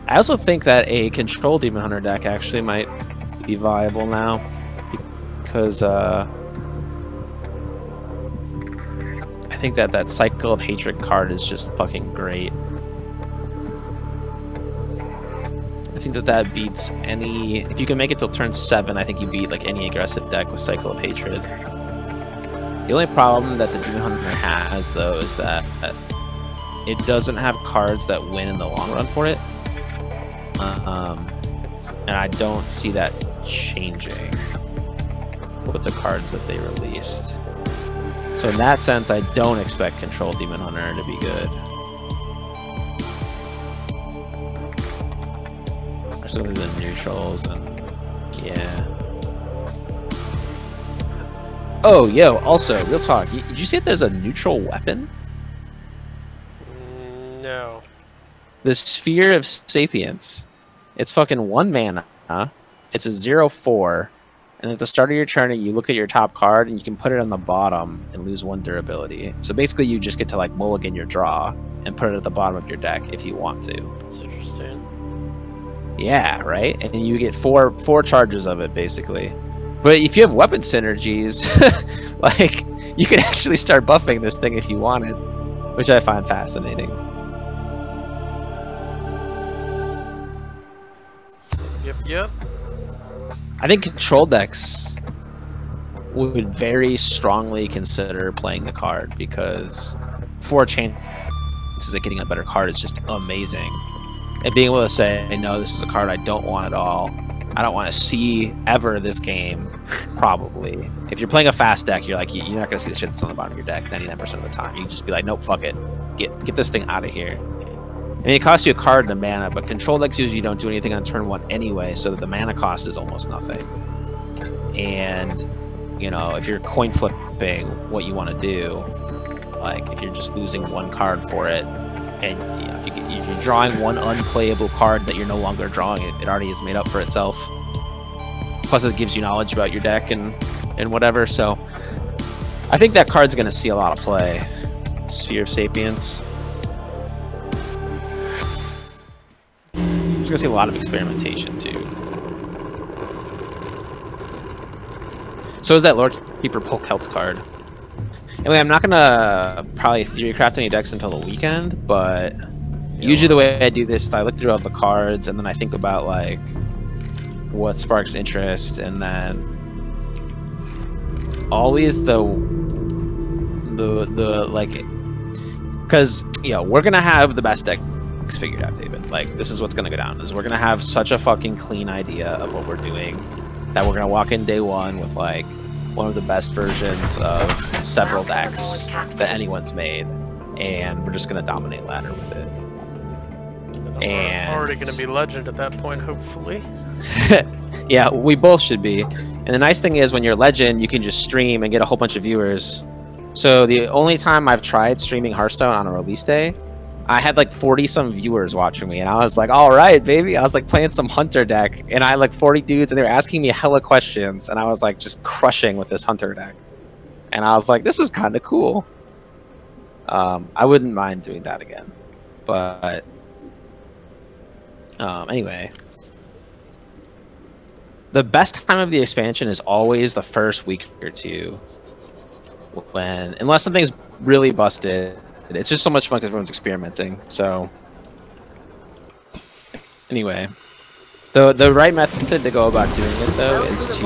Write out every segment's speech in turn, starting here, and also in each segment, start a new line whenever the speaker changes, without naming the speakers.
I also think that a control Demon Hunter deck actually might be viable now, because I think that that Cycle of Hatred card is just fucking great. I think that that beats any... If you can make it till turn 7, I think you beat like any aggressive deck with Cycle of Hatred. The only problem that the Demon Hunter has, though, is that it doesn't have cards that win in the long run for it. And I don't see that changing with the cards that they released. So in that sense, I don't expect Control Demon Hunter to be good. Some of the neutrals and yeah. Oh, yo, also, real talk. Did you see that there's a neutral weapon?
No.
The Sphere of Sapience. It's fucking 1 mana. It's a 0/4. And at the start of your turn, you look at your top card and you can put it on the bottom and lose 1 durability. So basically, you just get to like mulligan your draw and put it at the bottom of your deck if you want to.
That's interesting.
Yeah, right? And you get four charges of it, basically. But if you have weapon synergies, like, you can actually start buffing this thing if you wanted, which I find fascinating.
Yep.
I think control decks would very strongly consider playing the card, because 4 chances of getting a better card is just amazing. And being able to say, no, this is a card I don't want at all. I don't want to see ever this game, probably. If you're playing a fast deck, you're like, you're not going to see the shit that's on the bottom of your deck 99% of the time. You can just be like, nope, fuck it. Get this thing out of here. I mean, it costs you a card and a mana, but control decks usually don't do anything on turn 1 anyway, so the mana cost is almost nothing. And, you know, if you're coin flipping what you want to do, like, if you're just losing 1 card for it, and you know, if you're drawing 1 unplayable card that you're no longer drawing, it already is made up for itself. Plus, it gives you knowledge about your deck and whatever, so I think that card's going to see a lot of play. Sphere of Sapience. It's going to see a lot of experimentation, too. So is that Lord Keeper Polk Health card. Anyway, I'm not going to probably theory craft any decks until the weekend, but usually the way I do this is I look through all the cards, and then I think about, like, what sparks interest, and then always the like, because, you know, we're going to have the best deck figured out, David. Like, this is what's going to go down, is we're going to have such a fucking clean idea of what we're doing that we're going to walk in day 1 with, like, one of the best versions of several decks that anyone's made, and we're just going to dominate ladder with it. And
already going to be legend at that point, hopefully.
Yeah, we both should be. And the nice thing is, when you're legend, you can just stream and get a whole bunch of viewers. So the only time I've tried streaming Hearthstone on a release day, I had like 40-some viewers watching me, and I was like, all right, baby. I was like playing some Hunter deck, and I had like 40 dudes, and they were asking me hella questions, and I was like just crushing with this Hunter deck. And I was like, this is kind of cool. I wouldn't mind doing that again. But anyway, the best time of the expansion is always the first week or two, unless something's really busted. It's just so much fun because everyone's experimenting. So anyway, the right method to go about doing it, though, is to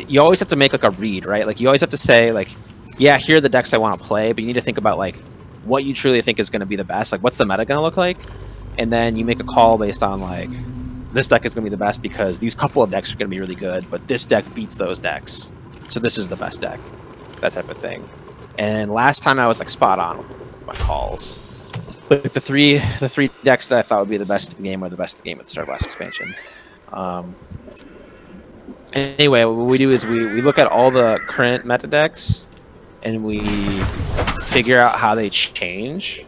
you always have to make like a read, right? Like, you always have to say, like, yeah, here are the decks I want to play, but you need to think about like what you truly think is going to be the best. Like, what's the meta going to look like? And then you make a call based on, like, this deck is going to be the best because these couple of decks are going to be really good, but this deck beats those decks, so this is the best deck. That type of thing. And last time I was like spot on with my calls. Like, the three decks that I thought would be the best in the game were the best in the game at the start of last expansion. Anyway, what we do is we look at all the current meta decks, and we figure out how they change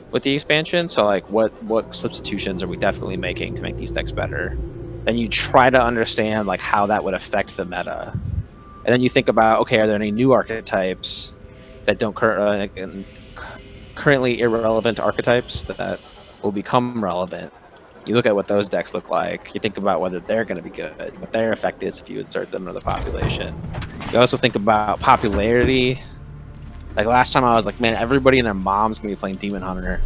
with the expansion. So, like, what substitutions are we definitely making to make these decks better? Then you try to understand, like, how that would affect the meta. And then you think about, okay, are there any new archetypes that don't currently irrelevant archetypes that will become relevant. You look at what those decks look like. You think about whether they're going to be good, what their effect is if you insert them into the population. You also think about popularity. Like last time I was like, man, everybody and their mom's going to be playing Demon Hunter.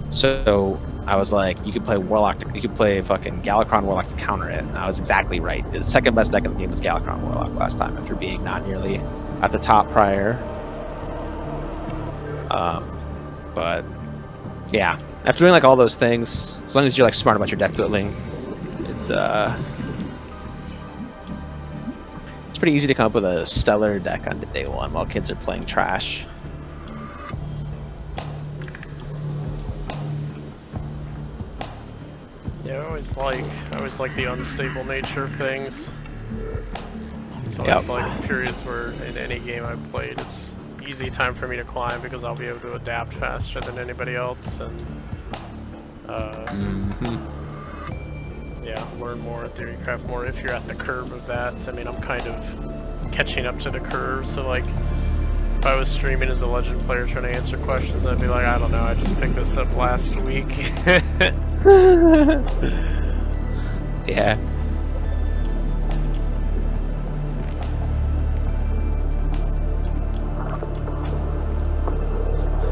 So I was like, you could play Warlock, you could play fucking Galakron Warlock to counter it. And I was exactly right. The second best deck in the game was Galakron Warlock last time after being not nearly at the top prior. But yeah, after doing like all those things, as long as you're like smart about your deck building, it's pretty easy to come up with a stellar deck on day one while kids are playing trash.
Yeah, I always like the unstable nature of things. So
Yep.
it's like periods where in any game I've played, it's easy time for me to climb because I'll be able to adapt faster than anybody else and yeah, learn more, theorycraft more if you're at the curve of that. I mean, I'm kind of catching up to the curve, so like if I was streaming as a Legend player trying to answer questions, I'd be like, I don't know, I just picked this up last week.
Yeah.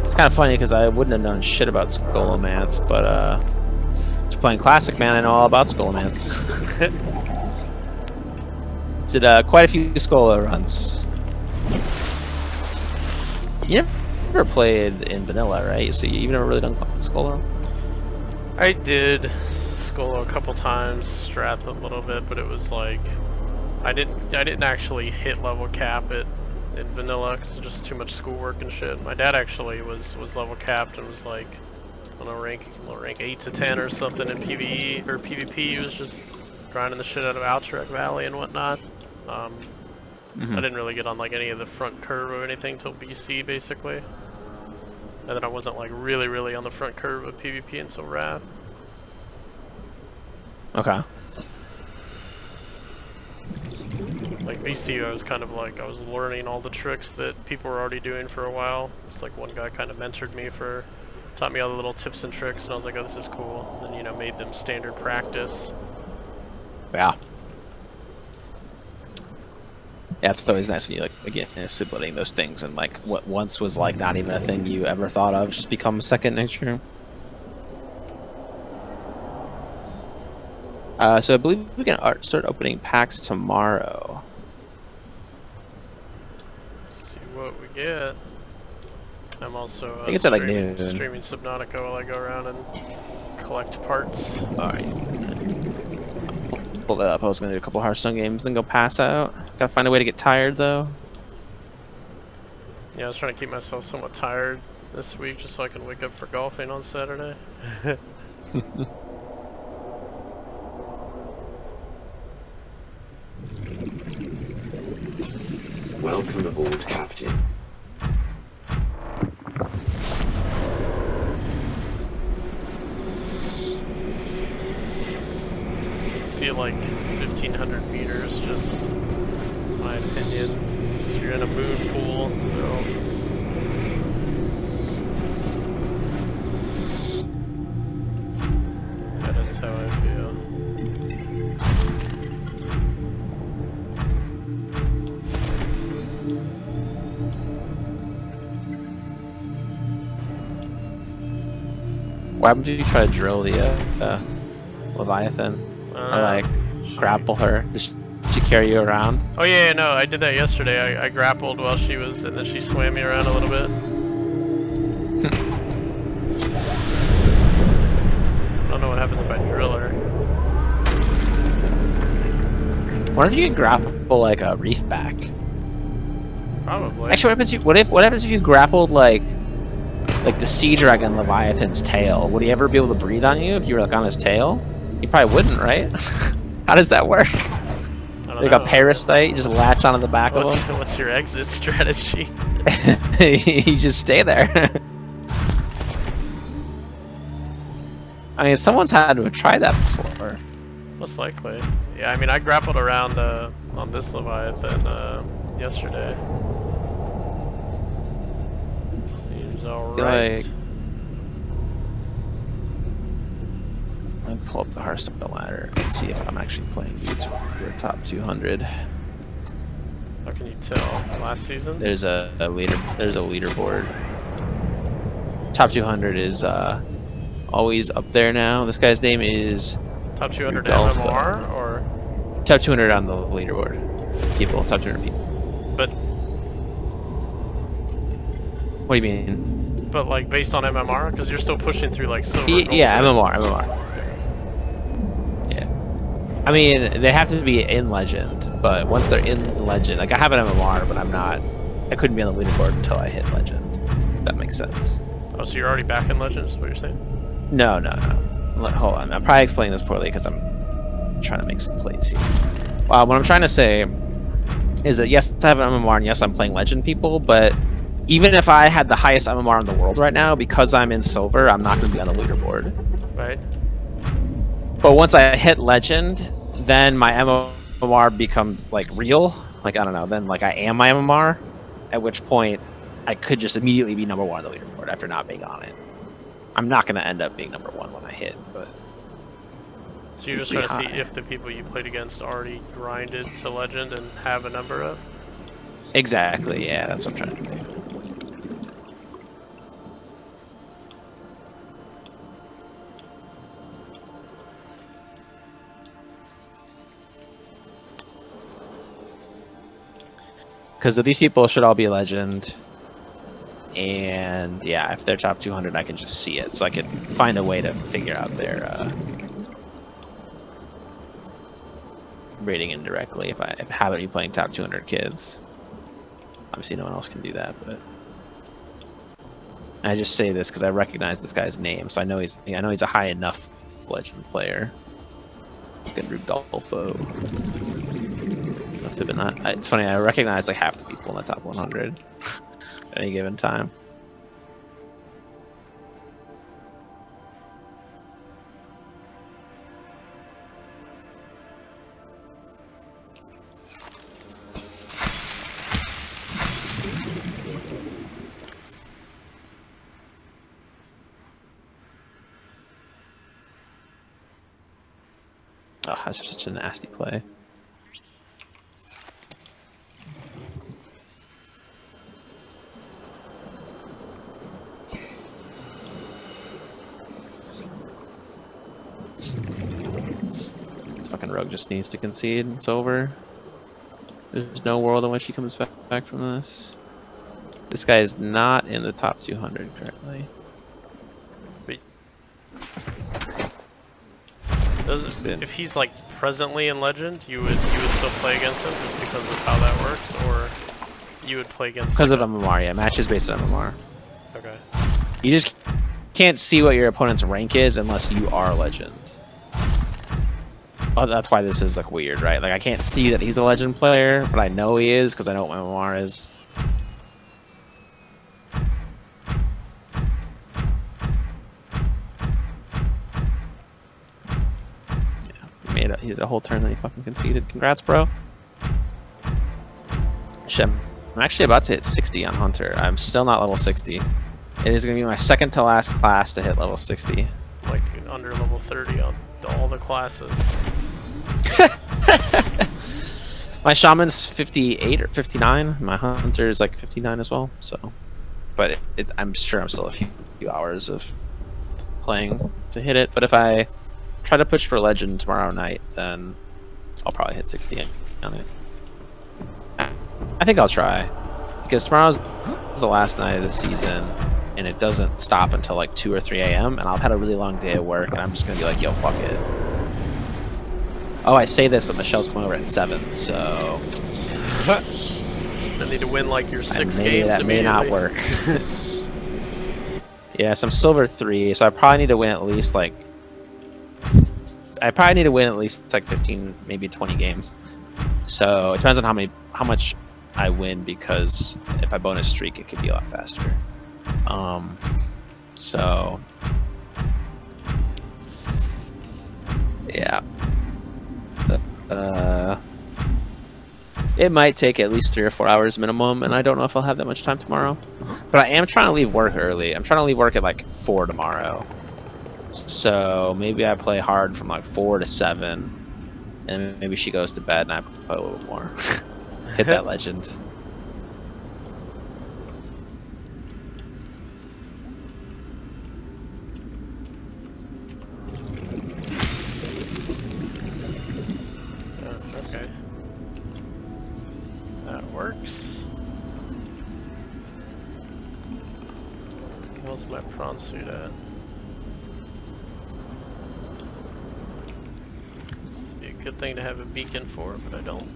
It's kind of funny because I wouldn't have known shit about Scholomance, but just playing Classic, man, I know all about Scholomance. Did quite a few Skolo runs. You never played in vanilla, right? So you've never really done Skolo?
I did Skolo a couple times, Strath a little bit, but it was like I didn't actually hit level cap it in vanilla because it's just too much schoolwork and shit. My dad actually was level capped and was like, I don't know, rank 8 to 10 or something in PvE or PvP. He was just grinding the shit out of Alterac Valley and whatnot. I didn't really get on like any of the front curve or anything till BC basically, and then I wasn't like really on the front curve of PvP until Wrath.
Okay.
Like BC, I was kind of like, I was learning all the tricks that people were already doing for a while. It's like one guy kind of mentored me taught me all the little tips and tricks, and I was like, oh, this is cool. And, you know, made them standard practice.
Yeah. Yeah, it's always nice when you, like, again, assimilating those things, and, like, what once was, like, not even a thing you ever thought of just becomes second nature. So I believe we can start opening packs tomorrow.
See what we get. I'm also
I think it's at, like, noon.
streaming Subnautica while I go around and collect parts.
Alright. Pull that up. I was going to do a couple Hearthstone games, then go pass out. Gotta find a way to get tired, though.
Yeah, I was trying to keep myself somewhat tired this week just so I can wake up for golfing on Saturday.
Welcome aboard, Captain.
I feel like 1,500 meters, just my opinion, because you're in a moon pool, so... That is how I feel.
Why would you try to drill the Leviathan? Or, like, grapple her? Did she carry you around?
Oh yeah, no, I did that yesterday. I grappled while she was, and then she swam me around a little bit. I don't know what happens if I drill her.
I wonder if you can grapple, like, a reef back.
Probably.
Actually, what happens if you grappled, like the Sea Dragon Leviathan's tail? Would he ever be able to breathe on you if you were, like, on his tail? He probably wouldn't, right? How does that work? Like a parasite, you just latch onto the back of him?
What's your exit strategy?
You just stay there. I mean, someone's had to have tried that before.
Most likely. Yeah, I mean, I grappled around on this Leviathan yesterday. Seems alright.
pull up the Hearthstone ladder and see if I'm actually playing dudes who are top 200.
How can you tell? Last season?
There's a leaderboard. Top 200 is always up there now. This guy's name is
Top 200
Rudolph.
MMR or
top 200 on the leaderboard. People, top 200 people.
but
What do you mean?
but like based on MMR, because you're still pushing through like silver.
Yeah, MMR. Yeah. I mean, they have to be in Legend, but once they're in Legend, like I have an MMR, but I'm not. I couldn't be on the leaderboard until I hit Legend. If that makes sense.
Oh, so you're already back in Legends? Is what you're saying?
No. Hold on. I'm probably explaining this poorly because I'm trying to make some plays here. What I'm trying to say is that yes, I have an MMR, and yes, I'm playing Legend people, but even if I had the highest MMR in the world right now, because I'm in Silver, I'm not going to be on the leaderboard.
Right.
But once I hit Legend, then my MMR becomes like real. Like I don't know. Then like I am my MMR, at which point I could just immediately be #1 on the leaderboard after not being on it. I'm not going to end up being #1 when I hit, but.
So you're just trying to see if the people you played against already grinded to Legend and have a number up?
Exactly, yeah, that's what I'm trying to do. Because these people should all be Legend. And yeah, if they're top 200, I can just see it. So I can find a way to figure out their rating indirectly if I happen to be playing top 200 kids. Obviously, no one else can do that, but I just say this because I recognize this guy's name, so I know he's a high enough Legend player. Good Rudolfo. But not. It's funny. I recognize like half the people in the top 100 at any given time. Oh, that's such a nasty play. This fucking rogue just needs to concede. It's over. There's no world in which he comes back from this. This guy is not in the top 200 currently.
If he's like presently in Legend, you would still play against him just because of how that works, or you would play against
because of MMR. Yeah, matches based on MMR.
Okay.
You just can't see what your opponent's rank is unless you are Legend. Oh, that's why this is like weird, right? Like I can't see that he's a Legend player, but I know he is because I know what my MMR is. He made a whole turn that he fucking conceded. Congrats, bro. Shit, I'm actually about to hit 60 on Hunter. I'm still not level 60. It is going to be my second to last class to hit level 60.
Like under level 30 on all the classes.
My Shaman's 58 or 59. My Hunter is like 59 as well. So, but I'm sure I'm still a few hours of playing to hit it. But if I try to push for Legend tomorrow night, then I'll probably hit 60 on it. I think I'll try, because tomorrow's the last night of the season, and it doesn't stop until like 2 or 3 a.m. and I've had a really long day at work, and I'm just gonna be like, yo, fuck it. Oh, I say this, but Michelle's coming over at 7, so
I need to win like your 6 games.
That may not work. Yeah, so I'm silver 3, so I probably need to win at least like 15, maybe 20 games. So it depends on how much I win, because if I bonus streak, it could be a lot faster. So yeah, it might take at least 3 or 4 hours minimum, and I don't know if I'll have that much time tomorrow. But I am trying to leave work early. I'm trying to leave work at like 4 tomorrow. So maybe I play hard from like 4 to 7, and maybe she goes to bed and I play a little more. Hit that legend.
Okay. That works. Where's my prawn suit at? It'd be a good thing to have a beacon for, but I don't.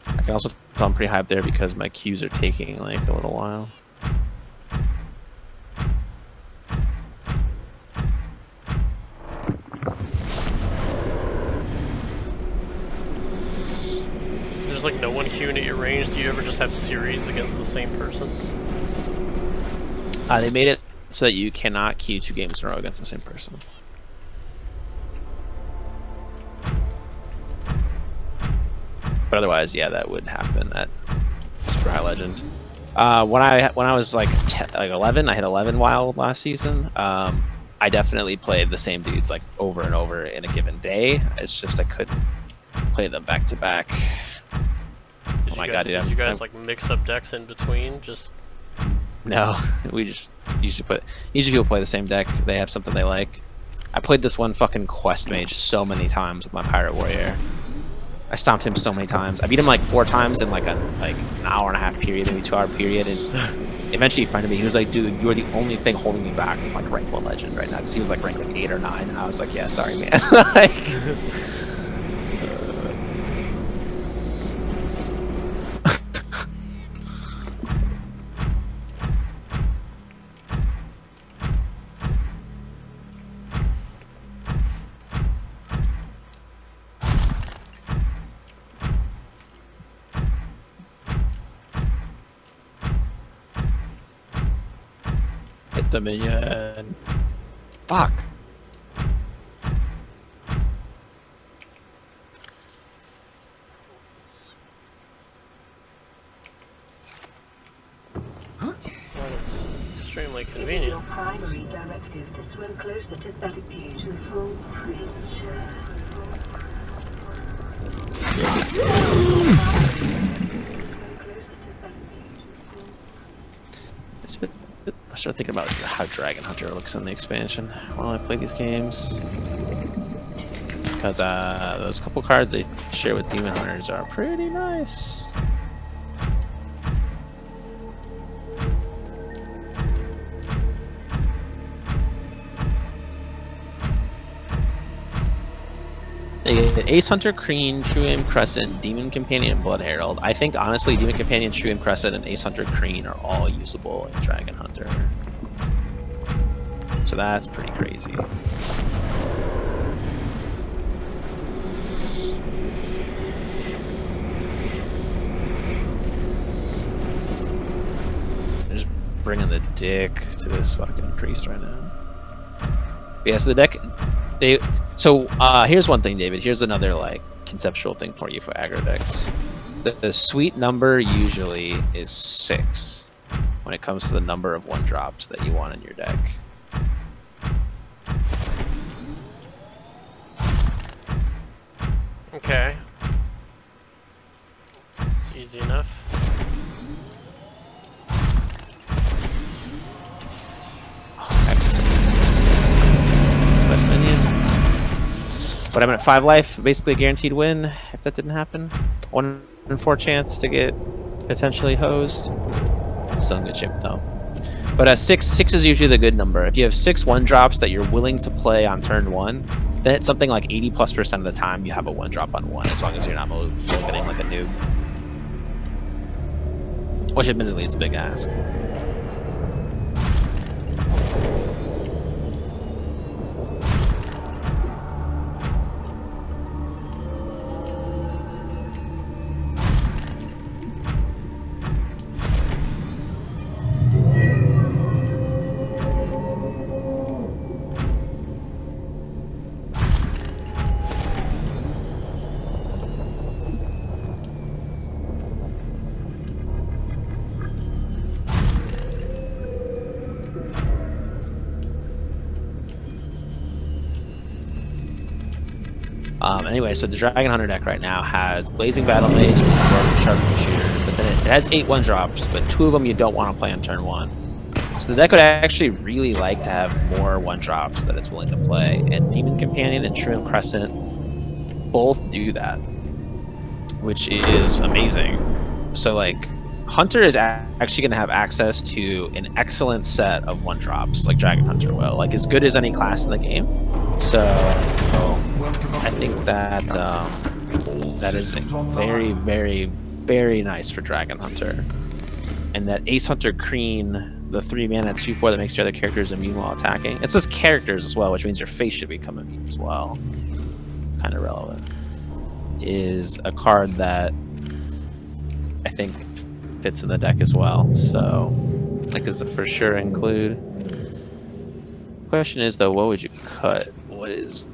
I can also tell I'm pretty hyped there because my queues are taking like a little while.
There's like no one queuing at your range. Do you ever just have series against the same person?
They made it so that you cannot queue 2 games in a row against the same person. But otherwise, yeah, that would happen at Super High Legend. When I was like 11, I hit 11 wild last season. I definitely played the same dudes like over and over in a given day. It's just I couldn't play them back to back.
Did you guys like mix up decks in between? Just
no, we just usually people play the same deck. They have something they like. I played this one fucking quest mage so many times with my pirate warrior. I stomped him so many times. I beat him like 4 times in like an hour and a half period, maybe 2-hour period, and eventually he friended me. He was like, "Dude, you're the only thing holding me back from like rank 1 legend right now." Because he was like rank like 8 or 9, and I was like, "Yeah, sorry, man." Like, hit the minion. Fuck.
well, it's extremely
It is
convenient.
your primary directive to swim closer to that beautiful creature.
I start thinking about how Dragon Hunter looks in the expansion while I play these games. Because those couple cards they share with Demon Hunters are pretty nice. They get Ace Hunter, Kreen, True Aim, Crescent, Demon Companion, and Blood Herald. I think, honestly, Demon Companion, True Aim, Crescent, and Ace Hunter, Kreen are all usable in Dragon Hunter. So that's pretty crazy. I'm just bringing the dick to this fucking priest right now. But yeah, so the deck... here's one thing, David. Here's another like conceptual thing for you for aggro decks. The sweet number usually is 6 when it comes to the number of 1-drops that you want in your deck.
Okay. It's easy enough.
Oh, I can see. Best minion. But I'm at 5 life, basically a guaranteed win if that didn't happen. 1 in 4 chance to get potentially hosed. Still in good shape though. But 6 is usually the good number. If you have 6 1-drops that you're willing to play on turn 1, then it's something like 80+% of the time you have a 1-drop on 1, as long as you're not getting like a noob. Which admittedly is a big ask. Anyway, so the Dragon Hunter deck right now has Blazing Battle Mage and Sharpshooter, but then it has 8 1-drops, but 2 of them you don't want to play on turn 1. So the deck would actually really like to have more 1-drops that it's willing to play, and Demon Companion and Truant Crescent both do that, which is amazing. So like, Hunter is actually going to have access to an excellent set of 1-drops, like Dragon Hunter will, like as good as any class in the game. So I think that that is very, very, very nice for Dragon Hunter. And that Ace Hunter Kreen, the 3-mana 2/4 that makes your other characters immune while attacking. It says characters as well, which means your face should become immune as well. Kind of relevant. Is a card that I think fits in the deck as well. So, like, does it for sure include? Question is though, what would you cut? What is?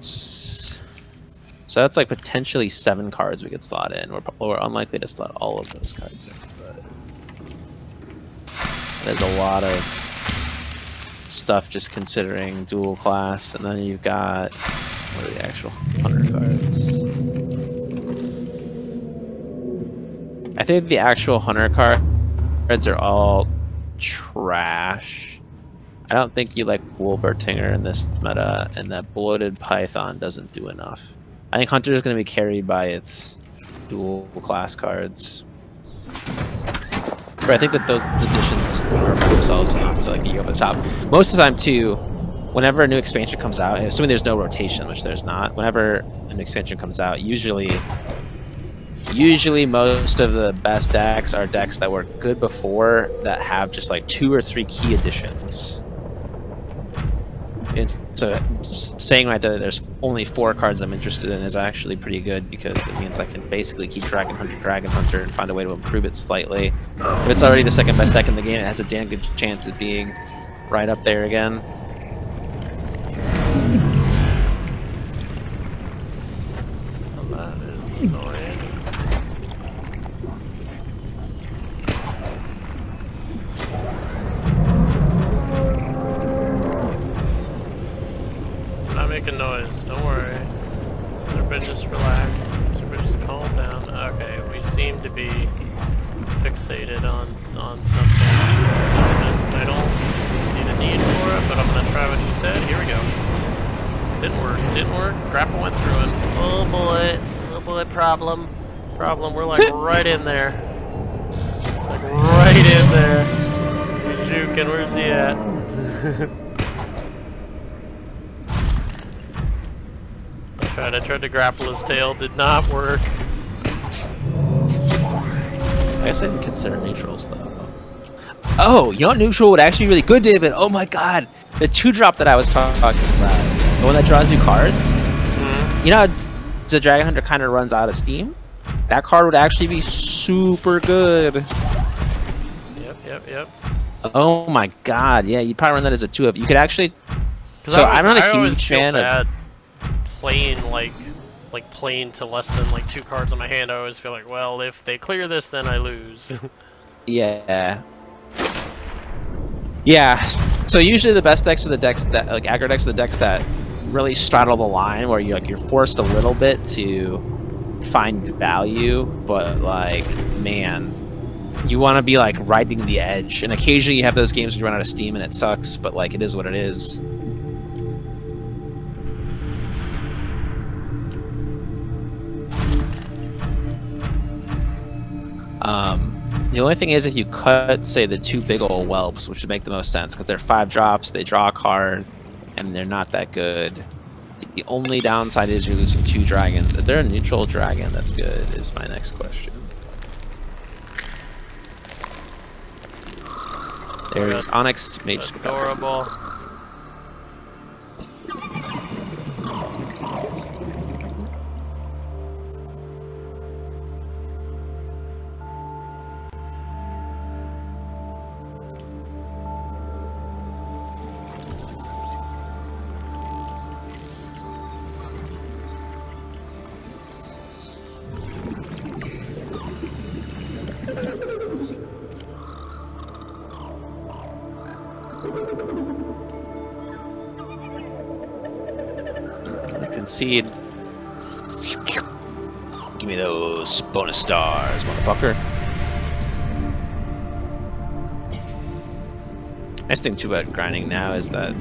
So that's like potentially 7 cards we could slot in. We're unlikely to slot all of those cards in, but there's a lot of stuff just considering dual class, and then you've got what are the actual hunter cards? I think the actual hunter cards are all trash. I don't think you like Wolvertinger in this meta, and that Bloated Python doesn't do enough. I think Hunter is going to be carried by its dual class cards. But I think that those additions are by themselves enough to like get you over the top. Most of the time too, whenever a new expansion comes out, assuming there's no rotation, which there's not, whenever an expansion comes out, usually most of the best decks are decks that were good before that have just like 2 or 3 key additions. And so saying right there that there's only 4 cards I'm interested in is actually pretty good, because it means I can basically keep Dragon Hunter and find a way to improve it slightly. If it's already the second best deck in the game, it has a damn good chance of being right up there again.
That is annoying. Making noise, don't worry. Everybody just relax. Everybody just calm down. Okay, we seem to be fixated on something. I don't see the need for it, but I'm gonna try what he said. Here we go. Didn't work. Grapple went through him. Oh boy, problem. We're like right in there. Like right in there. He's juking, where's he at? I tried to grapple his tail, did not work.
I guess I didn't consider neutrals though. Oh, you know what neutral would actually be really good, David? Oh my god! The 2-drop that I was talking about. The one that draws you cards. Mm-hmm. You know how the Dragon Hunter kind of runs out of steam? That card would actually be super good.
Yep.
Oh my god, yeah, you'd probably run that as a 2-of. You could actually... So I'm not a huge fan of...
playing to less than like 2 cards on my hand. I always feel like, well, if they clear this, then I lose.
Yeah. So usually the best decks are the decks that like aggro decks are the decks that really straddle the line, where you're forced a little bit to find value, but like, man, you want to be like riding the edge. And occasionally you have those games where you run out of steam and it sucks, but like, it is what it is. The only thing is, if you cut, say, the 2 big ol' whelps, which would make the most sense, because they're 5-drops, they draw a card, and they're not that good. The only downside is you're losing 2 dragons. Is there a neutral dragon that's good, is my next question. There's Onyx Mage.
Adorable.
Concede me those bonus stars, motherfucker. Nice thing too about grinding now is that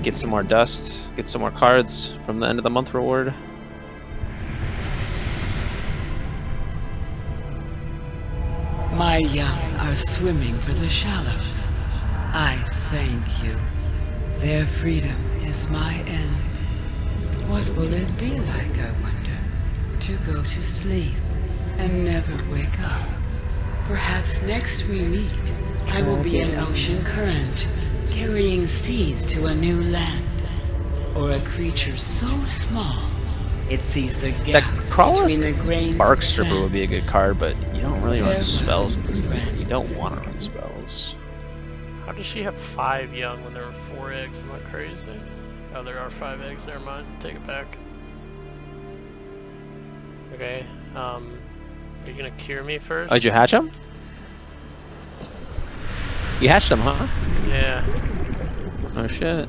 get some more dust, get some more cards from the end of the month reward.
My young are swimming for the shallows. I thank you. Their freedom is my end. What will it be like, I wonder, to go to sleep and never wake up? Perhaps next we meet, I will be an ocean current, carrying seas to a new land. Or a creature so small, it sees the
That
gaps
Crawler's
between the grains
Bark
of
Stripper
sand.
would be a good card, but you don't really run
Farewell,
spells in this thing.
friend.
You don't want to run spells.
How does she have 5 young when there were 4 eggs? Am I crazy? Oh, there are 5 eggs. Never mind. Take it back. Okay. Are you gonna cure me first?
Oh, did you hatch them? You hatched them, huh?
Yeah.
Oh shit.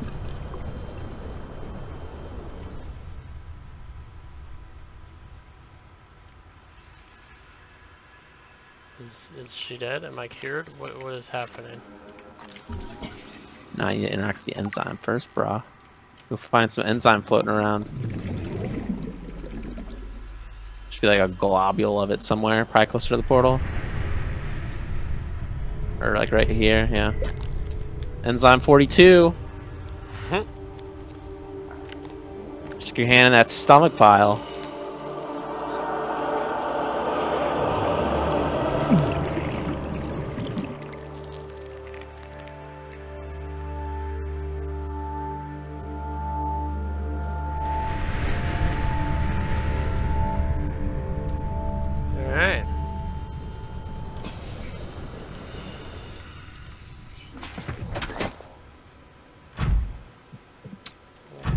Is she dead? Am I cured? What is happening?
Nah, you need to interact with the enzyme first, brah. Go find some enzyme floating around. Should be like a globule of it somewhere, probably closer to the portal. Or like right here, yeah. Enzyme 42. Stick your hand in that stomach pile.
Alright.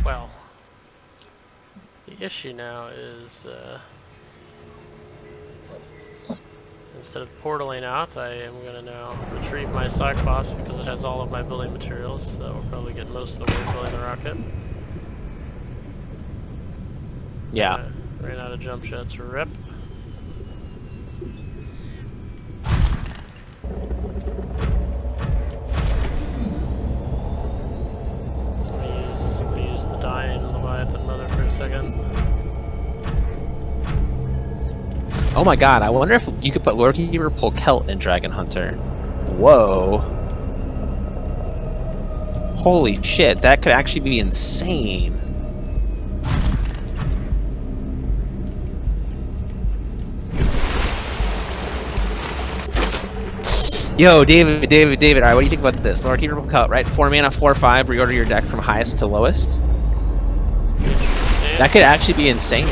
Well, the issue now is, instead of portaling out, I am going to now retrieve my Cyclops because it has all of my building materials, so we'll probably get most of the way building the rocket.
Yeah.
Ran out of jump jets, rip. I'm gonna use the dying Leviathan mother for a second.
Oh my god, I wonder if you could put Lordkeeper, pull Kelt, and Dragon Hunter. Whoa. Holy shit, that could actually be insane. Yo, David, alright, what do you think about this? Lordkeeper, pull Kelt, right? 4 mana, 4/5, reorder your deck from highest to lowest. That could actually be insane.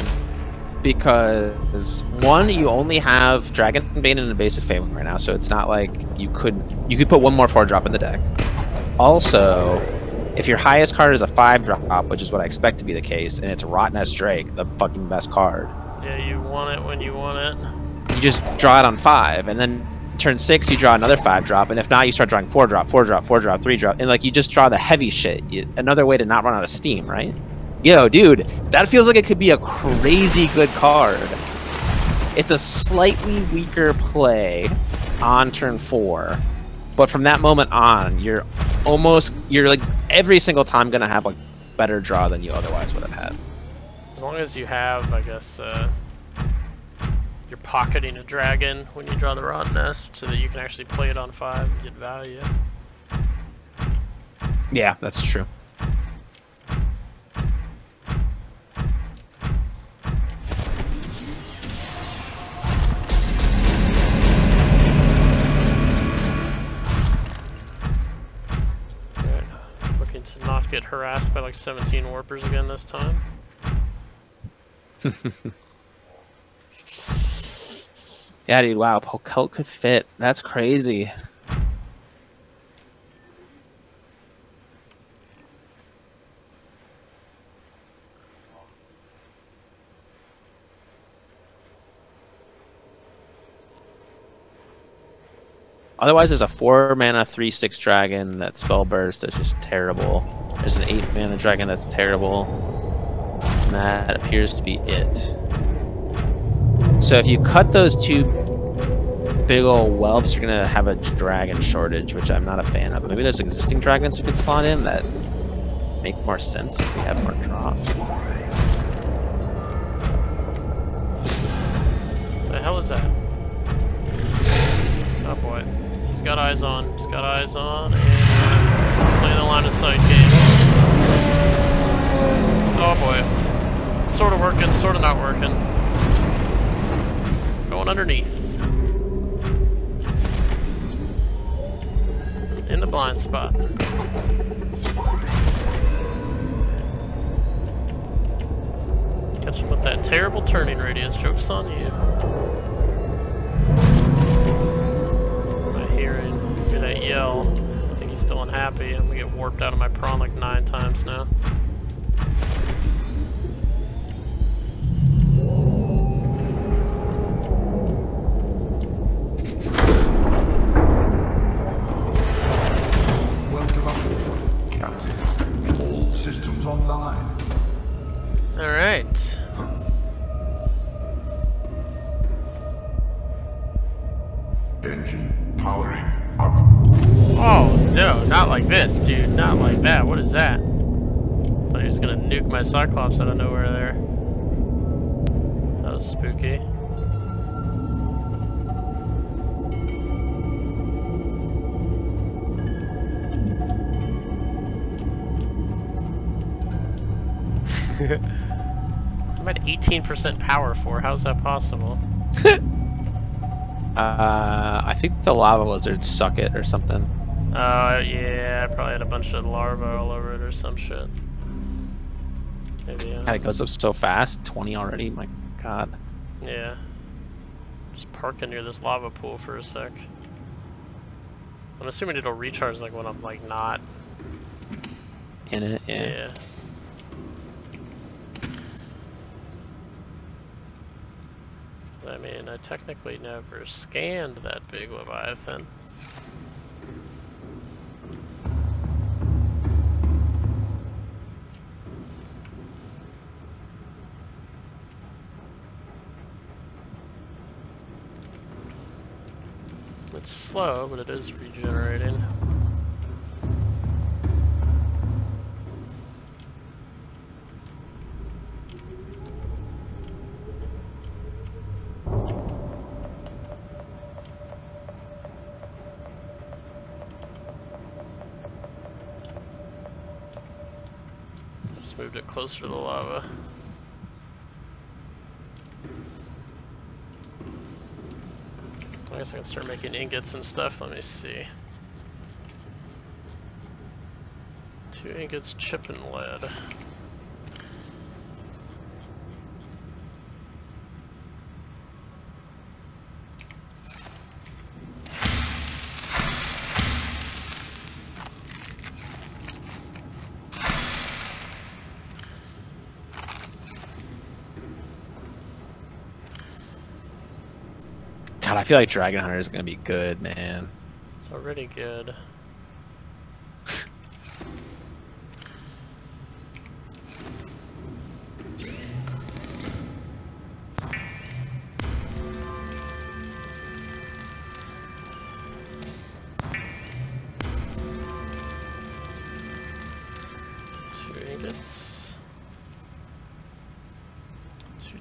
Because one, you only have Dragonbane and Invasive Failing right now, so it's not like you could put one more 4-drop in the deck. Also, if your highest card is a 5-drop, which is what I expect to be the case, and it's Rottnest Drake, the fucking best card.
Yeah, you want it when you want it.
You just draw it on 5, and then turn 6 you draw another 5-drop, and if not, you start drawing 4-drop, 4-drop, 4-drop, 3-drop, and like you just draw the heavy shit. Another way to not run out of steam, right? Yo, dude, that feels like it could be a crazy good card. It's a slightly weaker play on turn 4, but from that moment on, you're like every single time gonna have a better draw than you otherwise would have had.
As long as you have, I guess, you're pocketing a dragon when you draw the Rod Nest so that you can actually play it on 5 and get value.
Yeah, that's true.
To not get harassed by like 17 warpers again this time.
Yeah, dude, wow, Pokelt could fit. That's crazy. Otherwise, there's a 4-mana 3/6 dragon that spell burst that's just terrible. There's an 8-mana dragon that's terrible. And that appears to be it. So if you cut those two big old whelps, you're gonna have a dragon shortage, which I'm not a fan of. Maybe there's existing dragons we could slot in that make more sense if we have more drop.
The hell is that? Oh boy. He's got eyes on. He's got eyes on. And playing the line of sight game. Oh boy. Sort of working, sort of not working. Going underneath. In the blind spot. Catch him with that terrible turning radius. Joke's on you. I hear that yell. I think he's still unhappy. I'm gonna get warped out of my prawn like 9 times now.
Online.
Alright.
Engine powering up.
Oh no, not like this, dude. Not like that. What is that? Thought he was gonna nuke my Cyclops out of nowhere there. That was spooky. I'm at 18% power for. How's that possible?
I think the lava lizards suck it or something.
Yeah, I probably had a bunch of larvae all over it or some shit. Maybe, yeah.
God, it goes up so fast. 20 already. My God.
Yeah. Just parking near this lava pool for a sec. I'm assuming it'll recharge like when I'm like not
In it, yeah.
Yeah. I mean, I technically never scanned that big Leviathan. It's slow, but it is regenerating. Moved it closer to the lava. I guess I can start making ingots and stuff. Let me see. 2 ingots, chip and lead.
God, I feel like Dragon Hunter is gonna be good, man.
It's already good.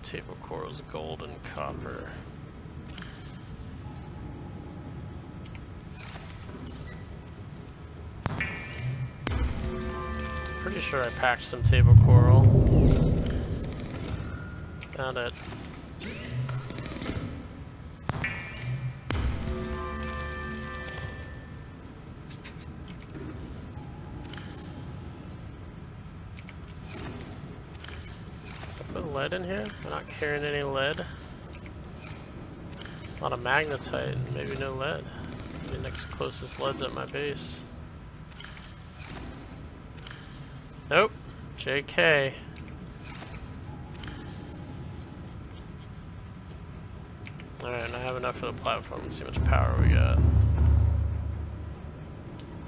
Table corals, gold and copper. Pretty sure I packed some table coral. Found it. Put lead in here? I'm not carrying any lead. A lot of magnetite and maybe no lead. The next closest lead's at my base. Nope. JK. Alright, I have enough for the platform. Let's see how much power we got.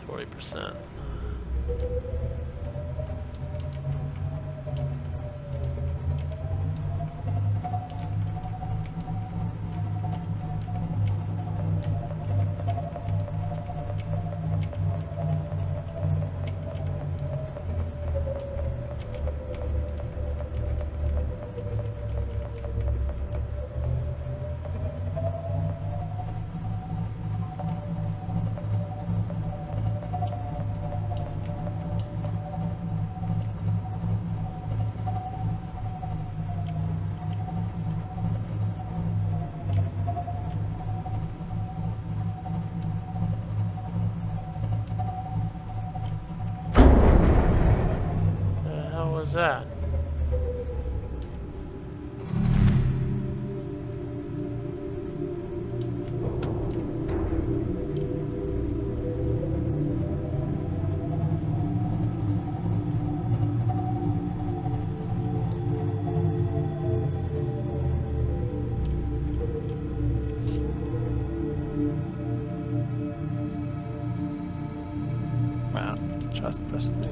40%. that?
Wow, trust this thing.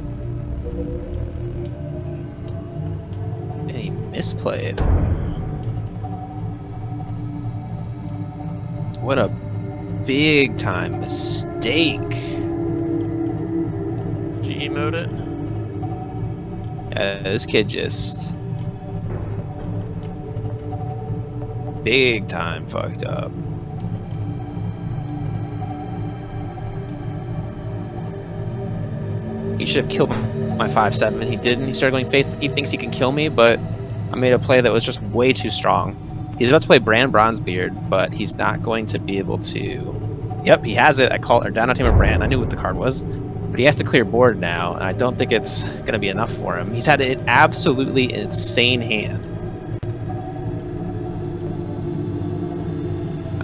And he misplayed. What a big time mistake.
Did you emote it?
This kid just big time fucked up. He should have killed my 5-7. He didn't. He started going face. He thinks he can kill me, but I made a play that was just way too strong. He's about to play Brand Bronzebeard, but he's not going to be able to. Yep, he has it. I call it Down Tamer Brand. I knew what the card was, but he has to clear board now, and I don't think it's going to be enough for him. He's had an absolutely insane hand.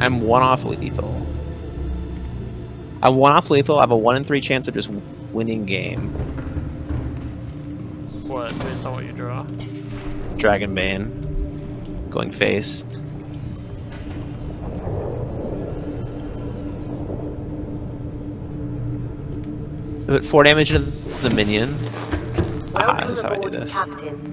I'm one off lethal. I'm one off lethal. I have a 1 in 3 chance of just winning game.
What, based on what you draw?
Dragon Bane. Going face. Put 4 damage into the minion. Ah, this is how I do this.
Captain.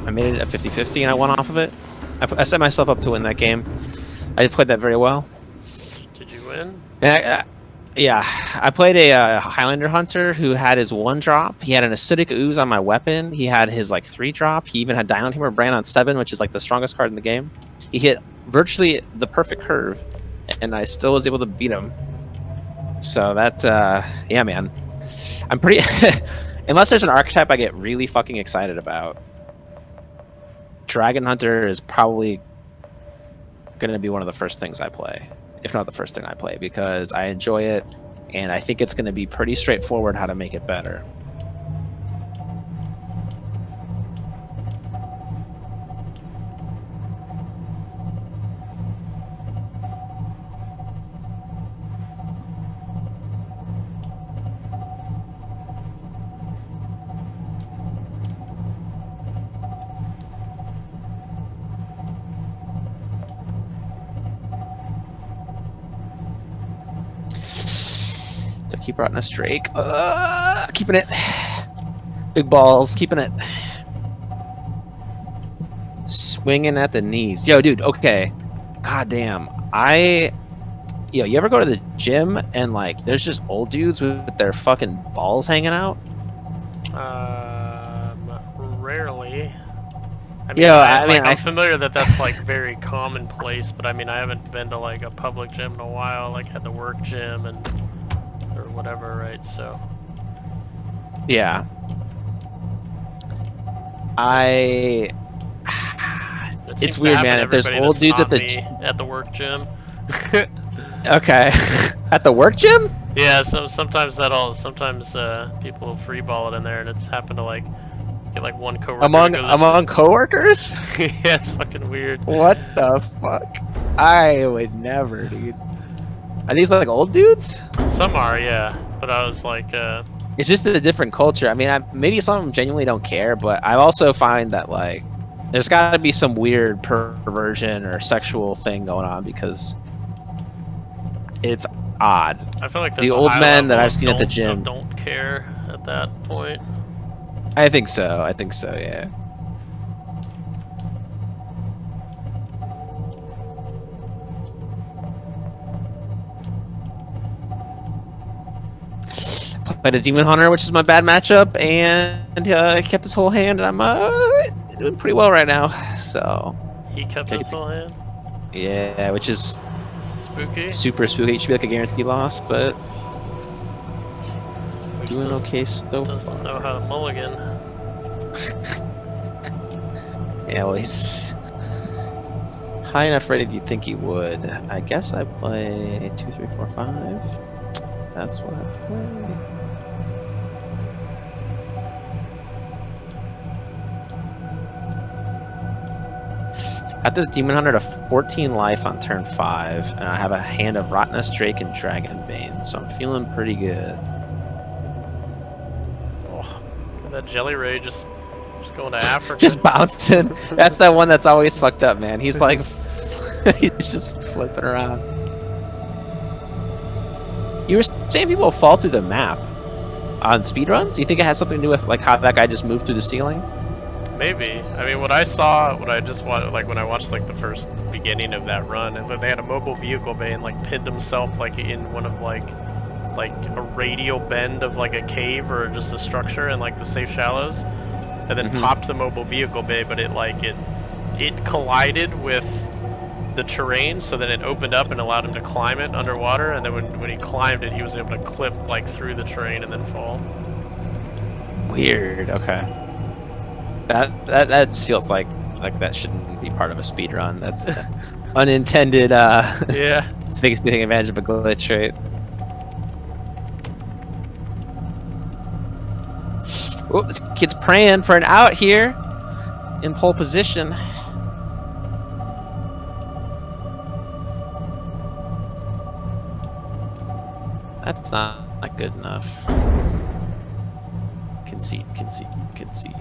I made it at 50-50 and I won off of it. I set myself up to win that game. I played that very well.
Did you win?
And yeah, I played a Highlander Hunter who had his 1-drop. He had an Acidic Ooze on my weapon. He had his like 3-drop. He even had Dino Tamer Brand on 7, which is like the strongest card in the game. He hit virtually the perfect curve, and I still was able to beat him. So that, yeah, man. I'm pretty... Unless there's an archetype I get really fucking excited about, Dragon Hunter is probably going to be one of the first things I play, if not the first thing I play, because I enjoy it, and I think it's going to be pretty straightforward how to make it better. So keep Rottenness Drake. Keeping it. Big balls, keeping it. Swinging at the knees. Yo, dude, okay. God damn. Yo, you ever go to the gym and, like, there's just old dudes with their fucking balls hanging out?
Rarely. I mean,
Yeah,
I'm familiar that that's, like, very commonplace, but I mean, I haven't been to, like, a public gym in a while, like, at the work gym and... or whatever, right? So...
Yeah. It's weird, man. If there's old dudes at
the work gym.
Okay. At the work gym?
Yeah, sometimes people will free ball it in there, and it's happened to like get like one coworker
among coworkers.
Yeah, it's fucking weird.
What the fuck? I would never, dude. Are these like old dudes?
Some are, yeah. But I was like,
it's just a different culture. I mean, maybe some of them genuinely don't care, but I also find that like there's got to be some weird perversion or sexual thing going on because it's odd.
I feel like
the old men that I've seen at the gym
don't care at that point.
I think so. I think so. Yeah. played a Demon Hunter, which is my bad matchup, and kept his whole hand, and I'm doing pretty well right now. So
He kept his whole hand?
yeah, which is
Spooky?
super spooky. It should be like a guaranteed loss, but
Which
doing okay so
doesn't
far.
know how to mulligan.
Yeah, well, he's high enough rated you think he would. I guess I play 2, 3, 4, 5. That's what I play. Got this Demon Hunter to 14 life on turn 5, and I have a hand of Rotnest Drake and Dragonbane, so I'm feeling pretty good.
Oh, that Jelly Ray just going to Africa.
Just bouncing. That's that one that's always fucked up, man. He's like, he's just flipping around. You were saying people fall through the map on speedruns? You think it has something to do with like how that guy just moved through the ceiling?
Maybe. I mean, what I saw, what I just watched, like when I watched like the first beginning of that run, and they had a mobile vehicle bay and like pinned himself like in one of like a radial bend of like a cave or just a structure in like the safe shallows, and then popped the mobile vehicle bay, but it collided with the terrain, so then it opened up and allowed him to climb it underwater, and then when he climbed it, he was able to clip like through the terrain and then fall.
Weird. Okay. That feels like that shouldn't be part of a speed run. That's unintended.
Yeah.
It's the biggest taking advantage of a glitch, right? Oh, this kid's praying for an out here in pole position. That's not good enough. Concede, concede, concede.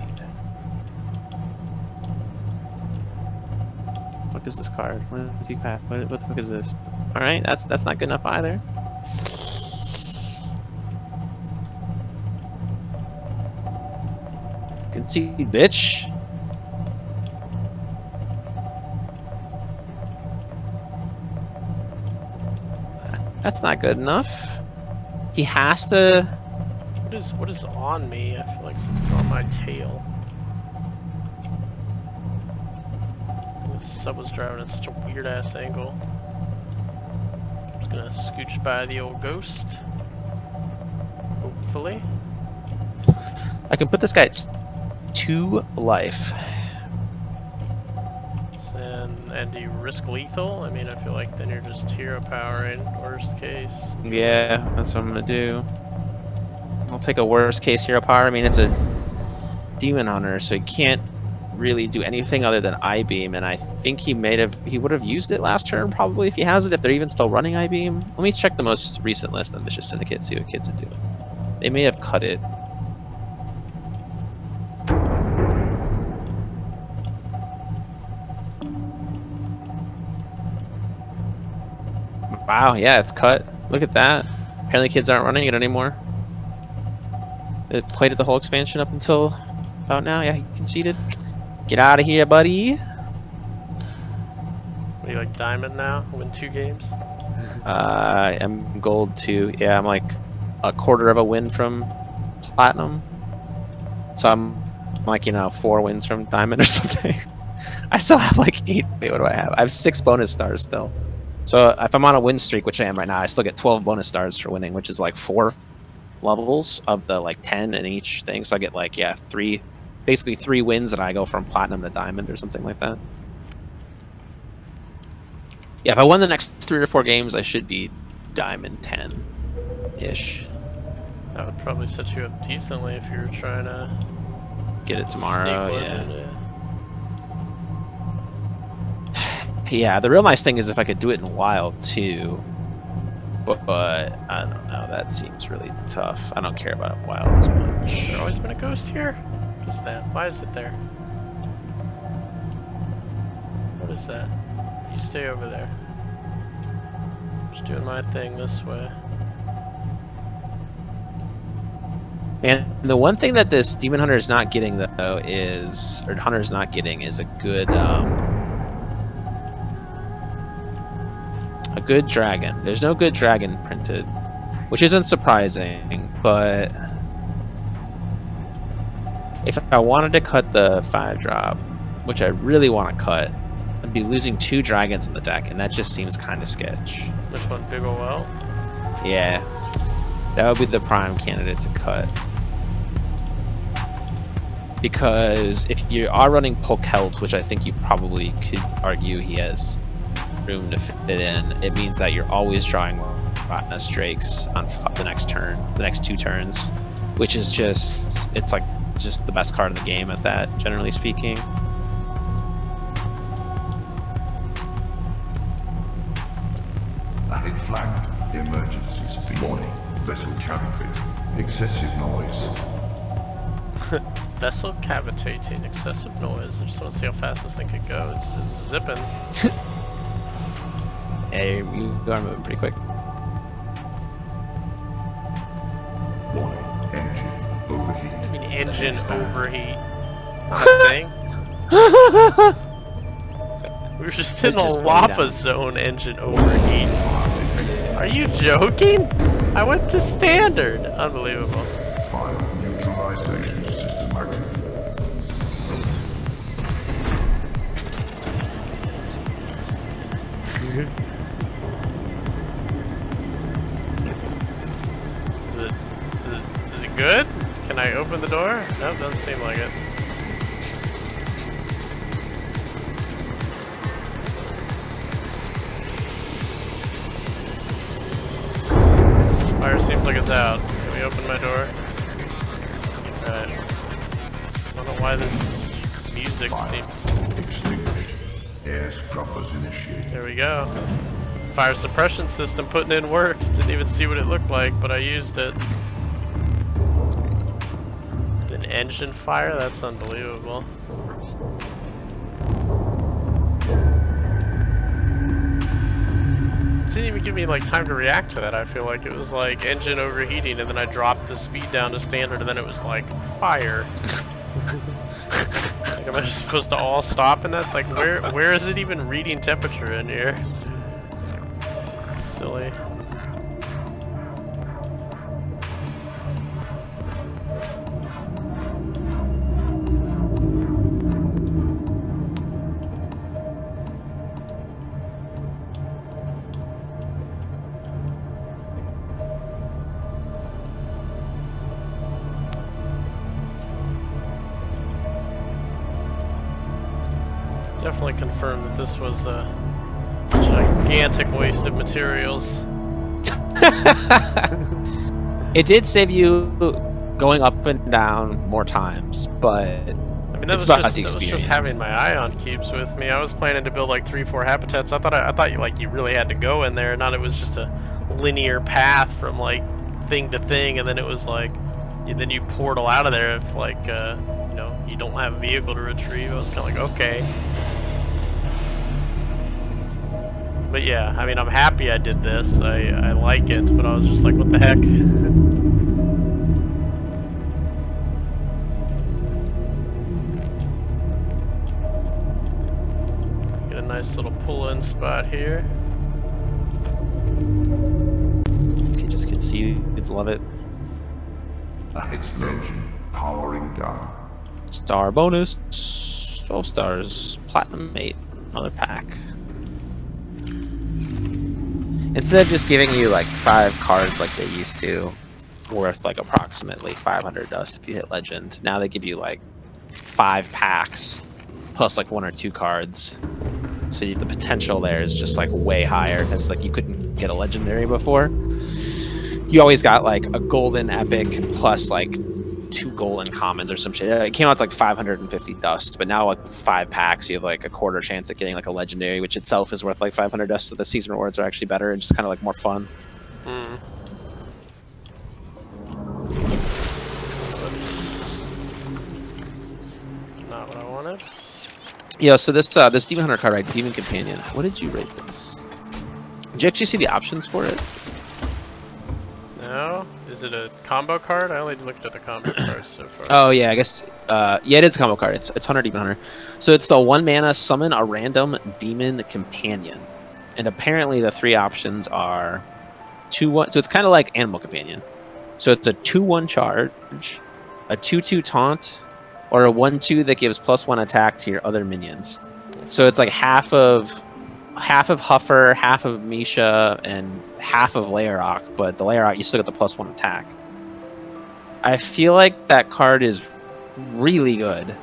What the fuck is this card? What is he pack? What the fuck is this? Alright, that's not good enough either. Concede, bitch. That's not good enough. He has to.
What is on me? I feel like it's on my tail. The sub was driving at such a weird ass angle. Just gonna scooch by the old ghost. Hopefully.
I can put this guy at 2 life.
And do you risk lethal? I mean, I feel like then you're just hero powering, worst case.
Yeah, that's what I'm gonna do. I'll take a worst case hero power. I mean, it's a Demon Hunter, so he can't really do anything other than I-Beam, and I think he would have used it last turn, probably, if he has it, if they're even still running I-Beam. Let me check the most recent list on Vicious Syndicate, see what kids are doing. They may have cut it. Wow, yeah, it's cut. Look at that. Apparently kids aren't running it anymore. It played it the whole expansion up until about now. Yeah, he conceded. Get out of here, buddy.
Are you like diamond now? Win 2 games?
I'm gold 2. Yeah, I'm like a quarter of a win from platinum. So I'm like, 4 wins from diamond or something. I still have like 8. Wait, what do I have? I have 6 bonus stars still. So if I'm on a win streak, which I am right now, I still get 12 bonus stars for winning, which is like 4 levels of the like 10 in each thing. So I get like, yeah, 3, basically 3 wins, and I go from platinum to diamond or something like that. Yeah, if I won the next 3 or 4 games, I should be diamond 10-ish.
That would probably set you up decently if you were trying to
get it tomorrow.
sneak
Yeah.
legend,
Yeah, the real nice thing is if I could do it in wild too, but I don't know. That seems really tough. I don't care about wild as much.
There's always been a ghost here. What is that? Why is it there? What is that? You stay over there. Just doing my thing this way.
And the one thing that this Demon Hunter is not getting though is, or Hunter is not getting, is a good dragon. There's no good dragon printed which isn't surprising, but if I wanted to cut the 5-drop, which I really want to cut, I'd be losing 2 dragons in the deck, and that just seems kind of sketch.
Which one, Big ol' Well?
Yeah, that would be the prime candidate to cut. Because if you are running Pokelt, which I think you probably could argue he has room to fit in, it means that you're always drawing Rottnest Drakes on the next turn, the next 2 turns, which is just, it's like just the best card in the game at that, generally speaking.
Ahead flanked. Emergency speed. Warning. Vessel cavitating. Excessive noise.
Vessel cavitating, excessive noise. I just want to see how fast this thing could go. It's zipping.
Hey, you are moving pretty quick.
Warning. Engine overheat.
I mean, engine overheat. That thing. We were just in a lava zone. Engine overheat. Are you joking? I went to standard. Unbelievable.
Fire neutralization system active.
Is it good? Can I open the door? No, doesn't seem like it. Fire seems like it's out. Can we open my door? Alright. I don't know why this music seems...
Extinguished. Air scrubbers initiated.
There we go. Fire suppression system putting in work. Didn't even see what it looked like, but I used it. An engine fire? That's unbelievable. Didn't even give me like time to react to that. I feel like it was like engine overheating, and then I dropped the speed down to standard, and then it was like fire. Like, am I just supposed to all stop in that? Like, where is it even reading temperature in here? Silly. Definitely confirmed that this was a gigantic waste of materials.
It did save you going up and down more times, but
I mean, that
it's
was
about
just,
the
that was
experience.
just having my ion cubes with me. I was planning to build like 3-4 habitats. I thought you really had to go in there, not it was just a linear path from like thing to thing, and then it was like, then you portal out of there if like you know, you don't have a vehicle to retrieve. I was kind of like, okay. But yeah, I mean, I'm happy I did this. I like it, but I was just like, what the heck? Get a nice little pull-in spot here.
You just can see, it's love it.
Ahead's engine powering down.
Star bonus, 12 stars, platinum 8, another pack. Instead of just giving you like 5 cards like they used to, worth like approximately 500 dust if you hit legend, now they give you like 5 packs plus like 1 or 2 cards. So the potential there is just like way higher because like you couldn't get a legendary before. You always got like a golden epic plus like 2 golden commons or some shit. It came out to like 550 dust, but now like with 5 packs, you have like a quarter chance at getting like a legendary, which itself is worth like 500 dust. So the season rewards are actually better and just kind of like more fun.
Not what I wanted.
Yeah. So this this Demon Hunter card, right? Demon Companion. What did you rate this? Did you actually see the options for it?
No? Is it a combo card? I only looked at the combo cards so far.
Oh yeah, I guess. Yeah, it is a combo card. It's Hunter Demon Hunter. So it's the 1 mana summon a random Demon Companion, and apparently the 3 options are 2/1. So it's kind of like Animal Companion. So it's a 2/1 charge, a 2/2 taunt, or a 1/2 that gives +1 attack to your other minions. So it's like half of Huffer, half of Misha, and half of Layrock, but the Layrock you still get the +1 attack. I feel like that card is really good.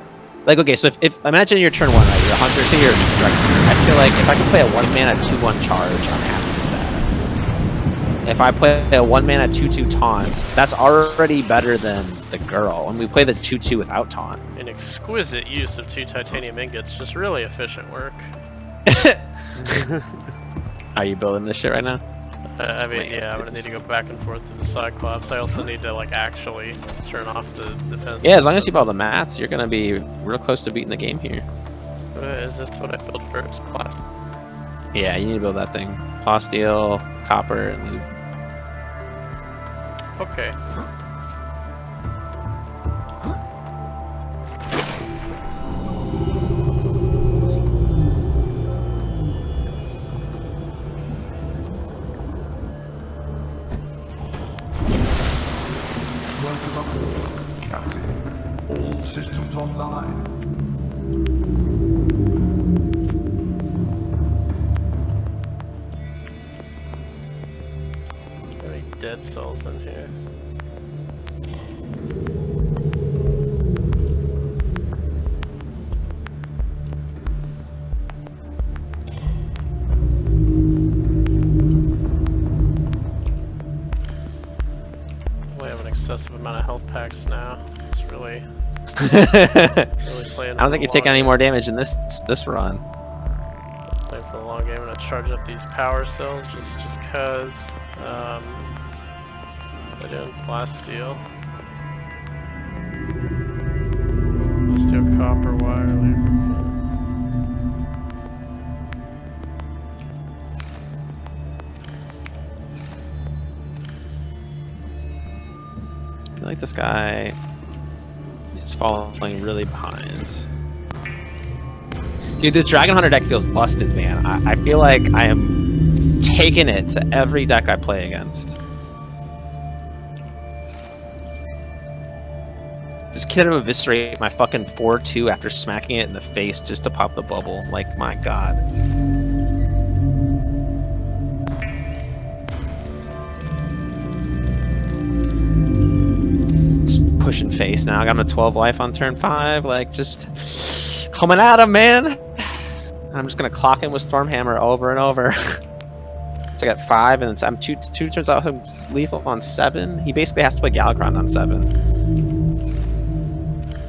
Like, okay, so if imagine your turn 1, right? You're a Hunter, so you're a Dragon Hunter. I feel like if I can play a 1-mana 2/1 charge, I'm happy with that. If I play a 1-mana 2/2 taunt, that's already better than the girl. And we play the 2/2 without taunt.
An exquisite use of 2 titanium ingots, just really efficient work.
Are you building this shit right now?
I mean, yeah, I'm gonna need to go back and forth to the Cyclops. I also need to, like, actually turn off the defense.
Yeah, as long as you build the mats, you're gonna be real close to beating the game here.
Is this what I built first? Class?
Yeah, you need to build that thing. Plasteel, copper, and loot.
Okay.
Welcome aboard, Captain. All systems online.
Any dead cells in here? We have an excessive amount of health packs now. It's really playing.
I don't think you've taken any more damage in this run.
Playing for the long game. I'm gonna charge up these power cells just cause. They're doing plasteel. Plasteel, copper, wire, labor.
I feel like this guy is falling really behind. Dude, this Dragon Hunter deck feels busted, man. I feel like I am taking it to every deck I play against. Just can't eviscerate my fucking 4/2 after smacking it in the face just to pop the bubble. Like, my god. Just pushing face now. I got him a 12 life on turn 5. Like, just coming at him, man. I'm just gonna clock him with Stormhammer over and over. So I got 5, and I'm two turns out him lethal on 7. He basically has to play Galakrond on 7.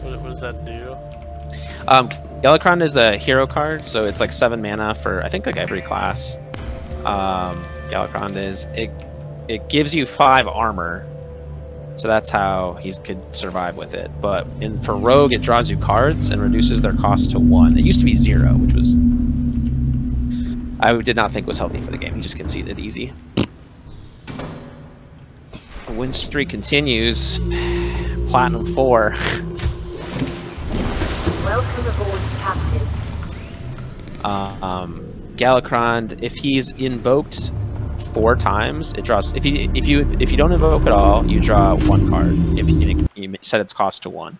What does that do?
Galakrond is a hero card, so it's like 7 mana for I think like every class. Galakrond is it gives you 5 armor, so that's how he could survive with it. But for Rogue, it draws you cards and reduces their cost to 1. It used to be 0, which was I did not think was healthy for the game. He just conceded easy. The win streak continues. Platinum 4.
Welcome aboard, Captain.
Galakrond, if he's invoked 4 times, it draws. If you don't invoke at all, you draw 1 card. If you set its cost to 1.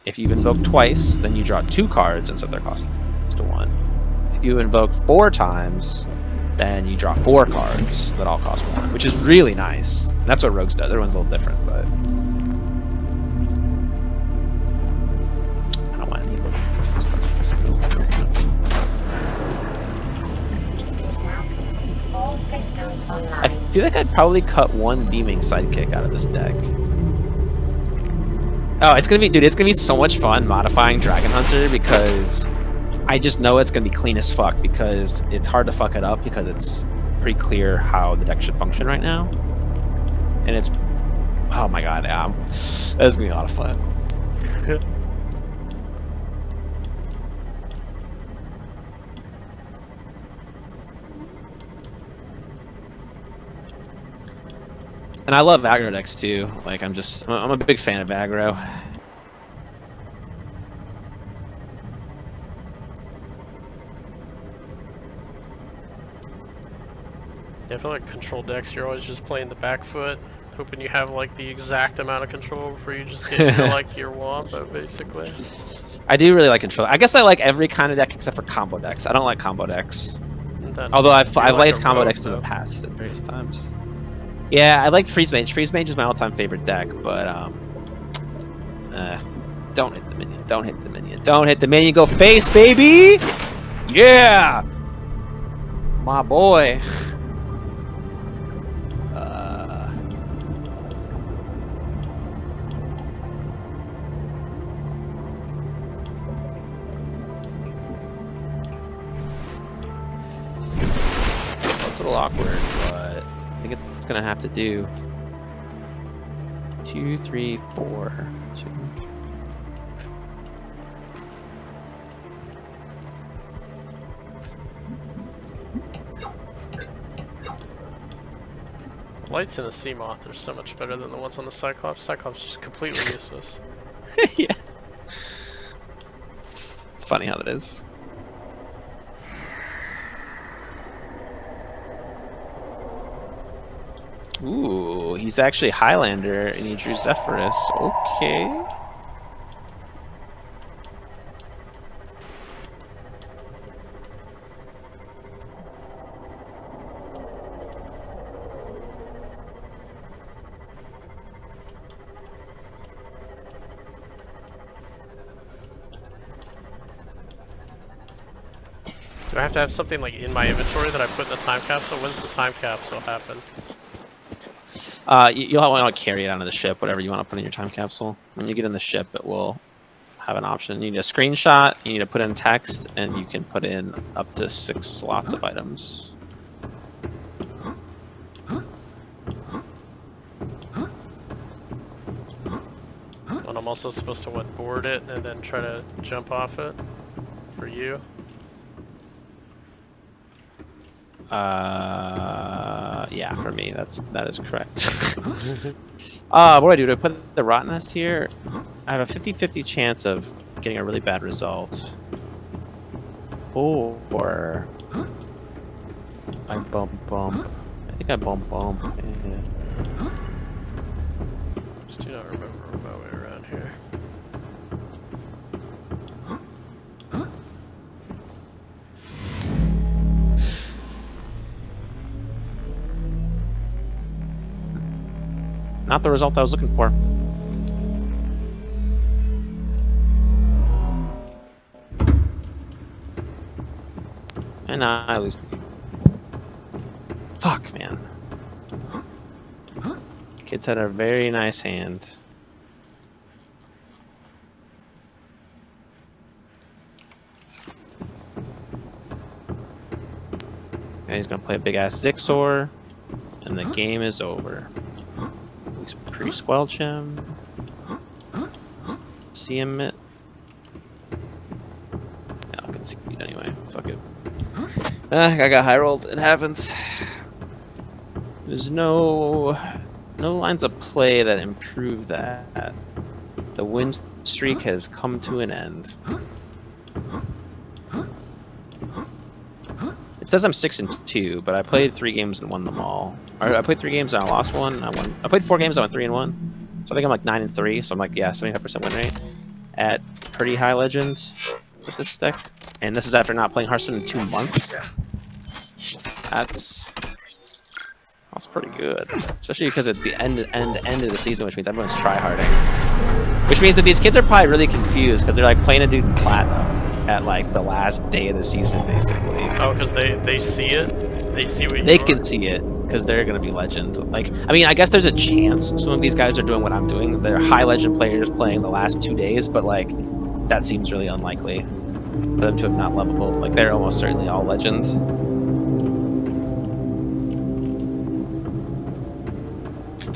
If you invoke twice, then you draw 2 cards and set their cost to 1. If you invoke 4 times, then you draw 4 cards that all cost 1, which is really nice. And that's what Rogues does. Everyone's a little different, but I don't want any of those cards.
All systems
I
online.
feel like I'd probably cut 1 beaming sidekick out of this deck. Oh, it's gonna be, dude, it's gonna be so much fun modifying Dragon Hunter because I just know it's gonna be clean as fuck because it's hard to fuck it up because it's pretty clear how the deck should function right now. And it's, oh my god, yeah, that's gonna be a lot of fun. And I love aggro decks too. Like I'm a big fan of aggro.
Yeah, I feel like control decks, you're always just playing the back foot, hoping you have like the exact amount of control before you just get your, like your wampa, basically.
I do really like control. I guess I like every kind of deck except for combo decks. I don't like combo decks. Although I've
like
liked
a
combo
rogue,
decks in
though.
the past at various times. Yeah, I like Freeze Mage. Freeze Mage is my all-time favorite deck, but don't hit the minion. Don't hit the minion. Don't hit the minion. Go face, baby! Yeah! My boy. It's a little awkward, but I think it's gonna have to do 2, 3, 4. 2, 3.
Lights in a Seamoth are so much better than the ones on the Cyclops. Cyclops is just completely useless.
Yeah. It's funny how that is. Ooh, he's actually Highlander and he drew Zephyrus. Okay.
Do I have to have something like in my inventory that I put in the time capsule? When's the time capsule happen?
You'll want to carry it onto the ship, whatever you want to put in your time capsule. When you get in the ship, it will have an option. You need a screenshot, you need to put in text, and you can put in up to 6 slots of items.
And I'm also supposed to what, board it and then try to jump off it for you?
Yeah, for me, that is correct. What do I do? Do I put the Rot Nest here? I have a 50-50 chance of getting a really bad result. Or I bump. I think I bump. Yeah.
Just do not remember my way around here.
Not the result I was looking for. And I lose the game. Fuck, man. Kids had a very nice hand. And he's gonna play a big ass Zixor, and the game is over. Pre-squelch him. See him it. Yeah, I'll concede anyway. Fuck it. I got high rolled. It happens. There's no lines of play that improve that. The win streak has come to an end. It says I'm 6-2, but I played 3 games and won them all. Or I played 3 games and I lost 1. I played 4 games. I went 3-1. So I think I'm like 9-3. So I'm like, yeah, 75% win rate at pretty high legend with this deck. And this is after not playing Hearthstone in 2 months. That's pretty good, especially because it's the end of the season, which means everyone's tryharding. Which means that these kids are probably really confused because they're like playing a dude in platinum at like the last day of the season, basically.
Oh, because they see it? They see what
they can see it because they're gonna be legend. Like, I mean, I guess there's a chance some of these guys are doing what I'm doing. They're high legend players playing the last 2 days, but like that seems really unlikely for them to have not leveled. Like they're almost certainly all legend.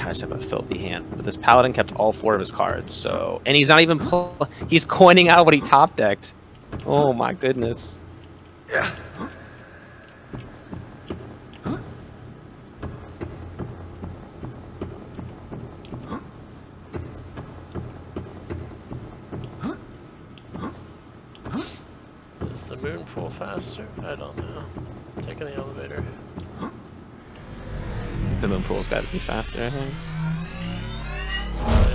I just have a filthy hand, but this paladin kept all 4 of his cards, so, and he's not even he's coining out what he top decked. Oh my goodness.
Yeah.
Is the moon pull faster? I don't know. Taking the elevator.
The moon pool's got to be faster, I think.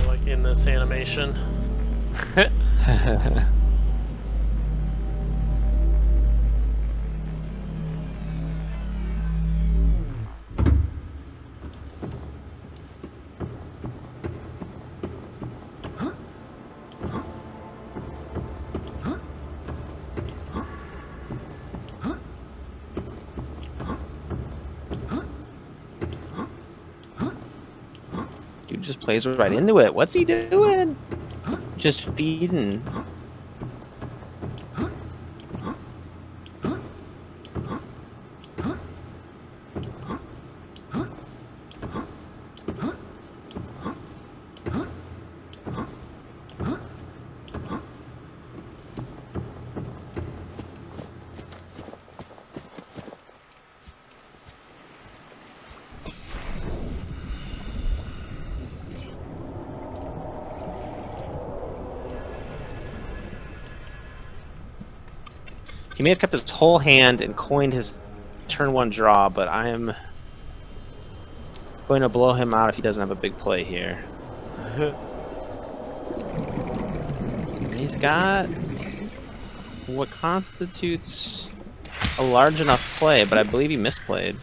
Like in this animation.
Dude just plays right into it. What's he doing? Just feeding. He may have kept his whole hand and coined his turn 1 draw, but I am going to blow him out if he doesn't have a big play here. And he's got what constitutes a large enough play, but I believe he misplayed.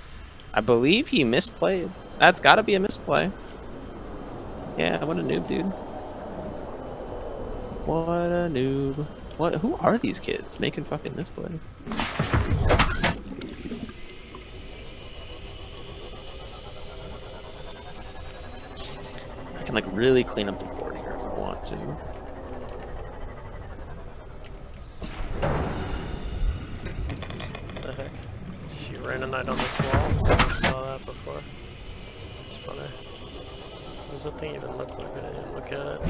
I believe he misplayed. That's got to be a misplay. Yeah, what a noob, dude. What a noob. What? Who are these kids making fucking misplays? I can like really clean up the board here if I want to.
What the heck? She ran a knight on this wall. I saw that before. It's funny. What does the thing even look like? I didn't look at it.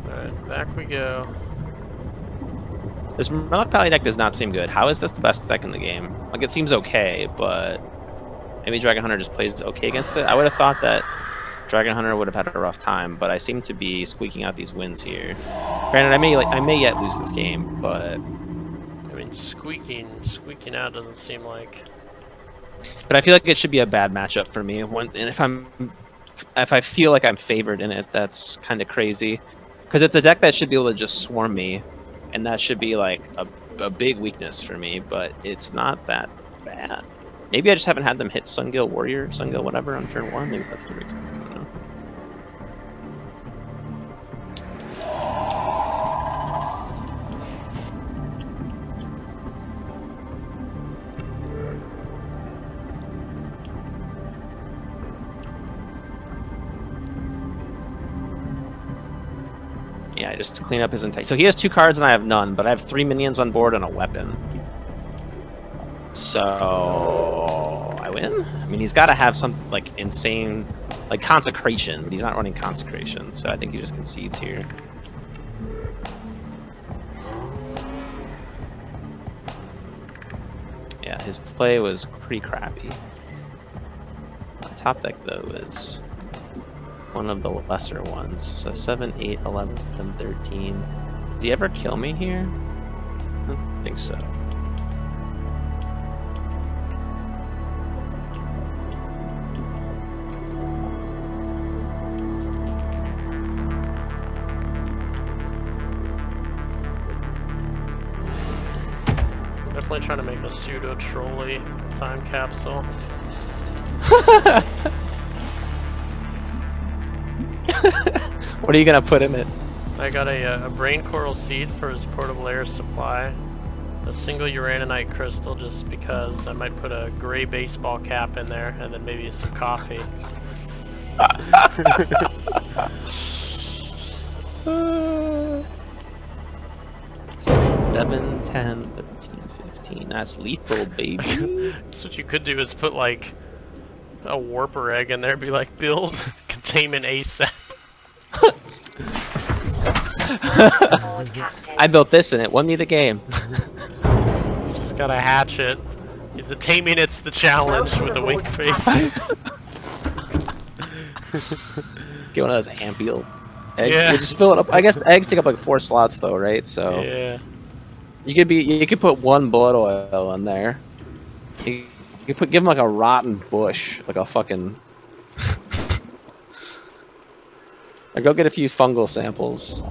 Alright, back we go.
This Murloc Pally deck does not seem good. How is this the best deck in the game? Like, it seems okay, but maybe Dragon Hunter just plays okay against it. I would have thought that Dragon Hunter would have had a rough time, but I seem to be squeaking out these wins here. Granted, I may yet lose this game, but
I mean, squeaking out doesn't seem like.
But I feel like it should be a bad matchup for me. And if I feel like I'm favored in it, that's kind of crazy. Because it's a deck that should be able to just swarm me, and that should be like a big weakness for me, but it's not that bad. Maybe I just haven't had them hit Sungill Warrior, Sungill whatever on turn 1. Maybe that's the reason. I don't know. Yeah, I just clean up his entire. So he has 2 cards and I have none, but I have 3 minions on board and a weapon. So I win. I mean, he's got to have some like insane, like consecration, but he's not running consecration, so I think he just concedes here. Yeah, his play was pretty crappy. The top deck though is one of the lesser ones. So 7, 8, 11, and 13. Does he ever kill me here? I don't think so.
Definitely trying to make a pseudo trolley time capsule.
What are you gonna put in it?
I got a brain coral seed for his portable air supply, a single uraninite crystal just because I might put a gray baseball cap in there, and then maybe some coffee.
7, 10, 13, 15. That's lethal, baby.
That's what you could do, is put like a warper egg in there, be like, build containment ASAP.
I built this and it won me the game.
Just gotta hatch it. Is the taming it's the challenge with the wink face.
Get one of those ampoule eggs.
Yeah.
You just fill it up. I guess the eggs take up like 4 slots though, right? So
yeah.
You could put one blood oil in there. You could give him like a rotten bush, like a fucking. Or go get a few fungal samples.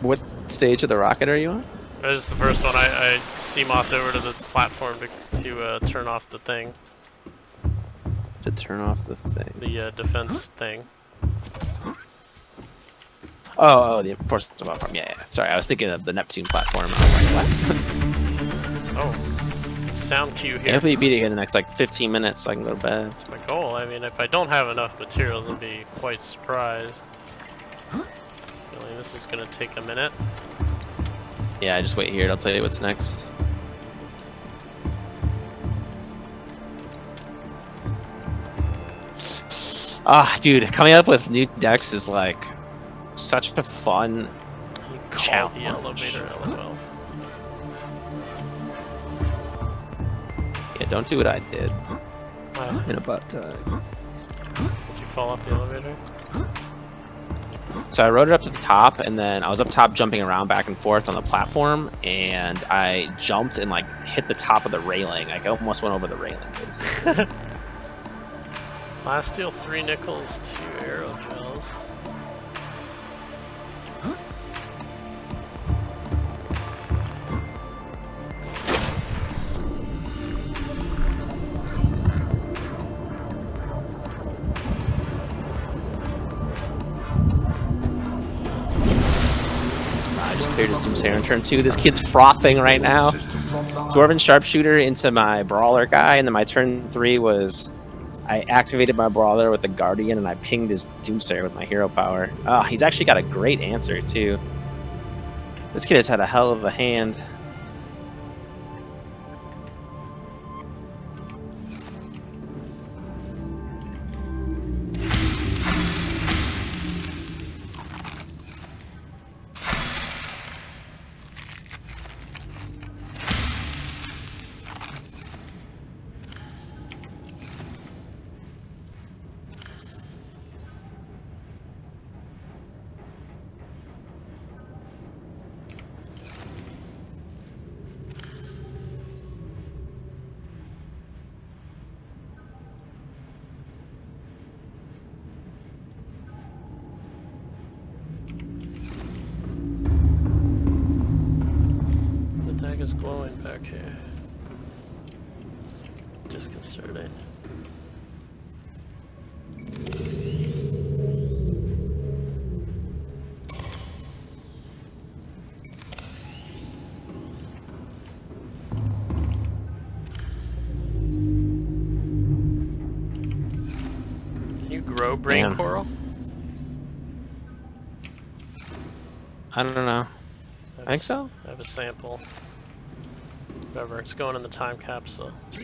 What stage of the rocket are you on?
This is the first one. I CMOSed over to the platform to turn off the thing.
To turn off the thing.
The defense thing.
Oh, the enforcement platform. Yeah. Sorry, I was thinking of the Neptune platform. I was like, what?
Oh, sound cue here.
Hopefully you beat it in the next like 15 minutes so I can go to bed.
That's my goal. I mean, if I don't have enough materials, I'll be quite surprised. Feeling this is gonna take a minute.
Yeah, just wait here. I'll tell you what's next. Ah, dude, coming up with new decks is like such a fun challenge.
The elevator, LOL.
Yeah, don't do what I did.
What?
In a butt tug.
Did you fall off the elevator?
So I rode it up to the top, and then I was up top jumping around back and forth on the platform, and I jumped and like hit the top of the railing. Like, I almost went over the railing, basically.
Last steel, 3 nickels, 2 aerogels.
I just cleared his Doomsayer in turn 2. This kid's frothing right now. Dwarven Sharpshooter into my Brawler guy, and then my turn 3 was I activated my Brawler with the Guardian, and I pinged his Doomsayer with my hero power. Oh, he's actually got a great answer, too. This kid has had a hell of a hand.
Is glowing back here. It's disconcerting. Can you grow brain coral?
I don't know. I think so.
I have a sample. Whatever, it's going in the time capsule. I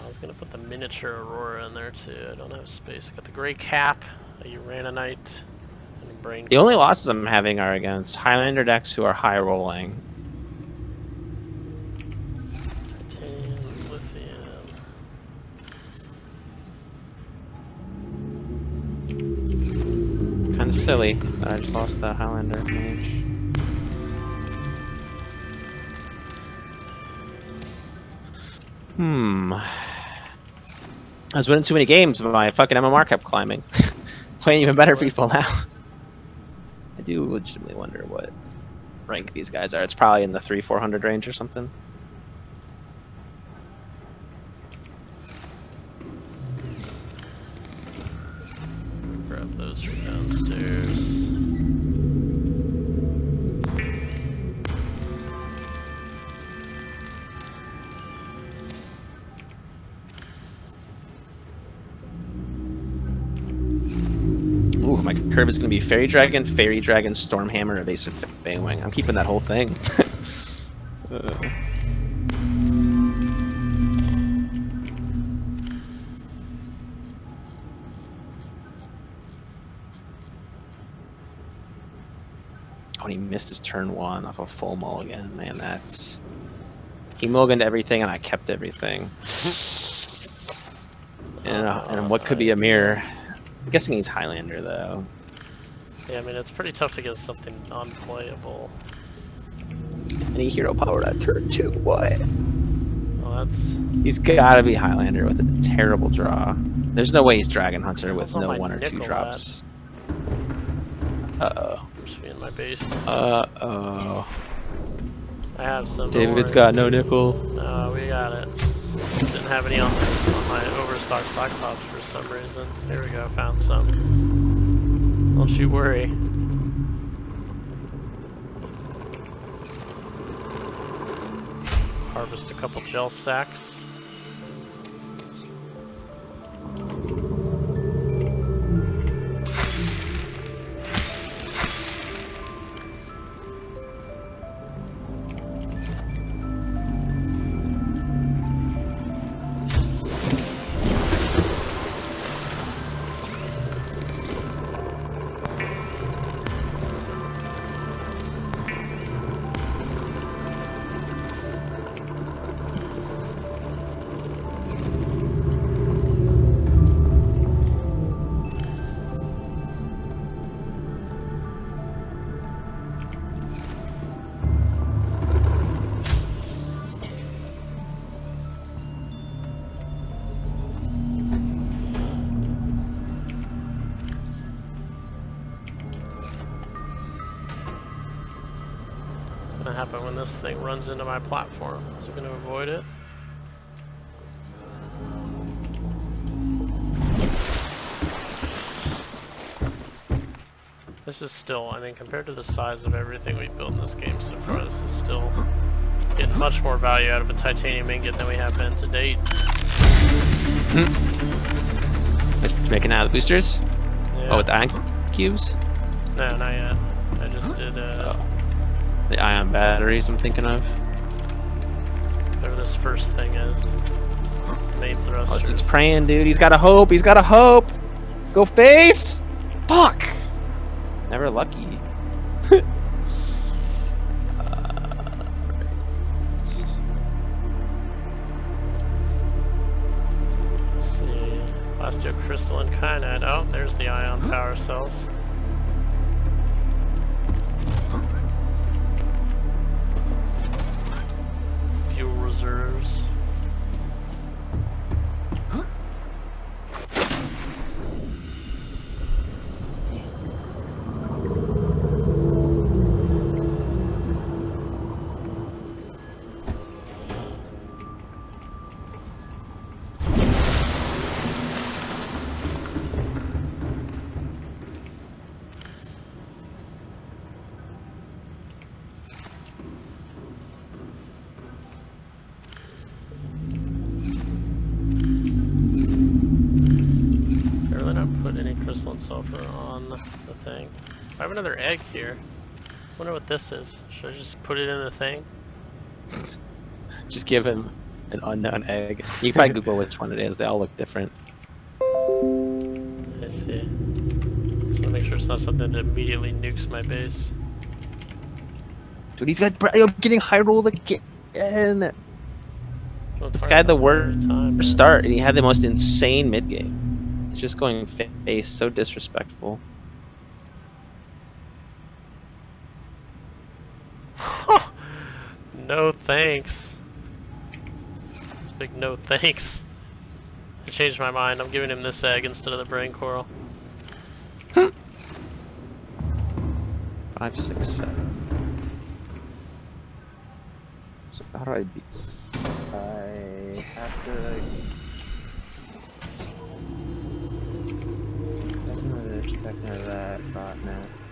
was gonna put the miniature Aurora in there too. I don't have space. I got the gray cap, a Uranite, and a brain.
The only losses I'm having are against Highlander decks who are high rolling.
Titanium, lithium.
Kind of silly that I just lost the Highlander mage. I was winning too many games, but my fucking MMR kept climbing. Playing even better people now. I do legitimately wonder what rank these guys are. It's probably in the 300-400 range or something.
Grab those from downstairs.
Ooh, my curve is going to be Fairy Dragon, Stormhammer, Evasive Banewing. I'm keeping that whole thing. Oh, he missed his turn 1 off a full mulligan. Man, that's... He mulliganed everything and I kept everything. And what could be a mirror? I'm guessing he's Highlander though.
Yeah, I mean it's pretty tough to get something unplayable.
Any hero power at turn 2? What?
Well, that's.
He's gotta be Highlander with a terrible draw. There's no way he's Dragon Hunter with
What's on
no
my
1 or 2
nickel
drops. Uh-oh.
I'm just being my base.
Uh-oh.
I have some.
David's got no nickel.
We got it. Didn't have any on my overstock Cyclops for some reason. Here we go, found some. Don't you worry. Harvest a couple gel sacks. What's gonna happen when this thing runs into my platform? Is it gonna avoid it? This is still, I mean, compared to the size of everything we've built in this game so far, this is still getting much more value out of a titanium ingot than we have been to date.
Making out of the boosters?
Yeah.
Oh, with the ion cubes?
No, not yet. I just did,
The ion batteries I'm thinking of.
whatever this first thing is. Main
Oh, this
thrusters.
dude's praying, dude. He's got a hope. He's got a hope. Go face! Fuck! Never lucky.
See, Osteocrystalline kyanite. Oh, there's the ion power cells. Fuel reserves. They're really not put any crystalline sulfur on the thing. I have another egg here. Wonder what this is. Should I just put it in the thing?
Just give him an unknown egg. You can probably Google which one it is. They all look different.
I see. Just wanna make sure it's not something that immediately nukes my base.
Dude, he's got. I'm getting high rolled again.
Well,
This
it's
guy had the
hard every
worst
time, man.
start, and he had the most insane mid game. He's just going face, so disrespectful.
No thanks. It's a big no thanks. I changed my mind. I'm giving him this egg instead of the brain coral.
5, 6, 7. So how do I beat? I have to. This, that, botness.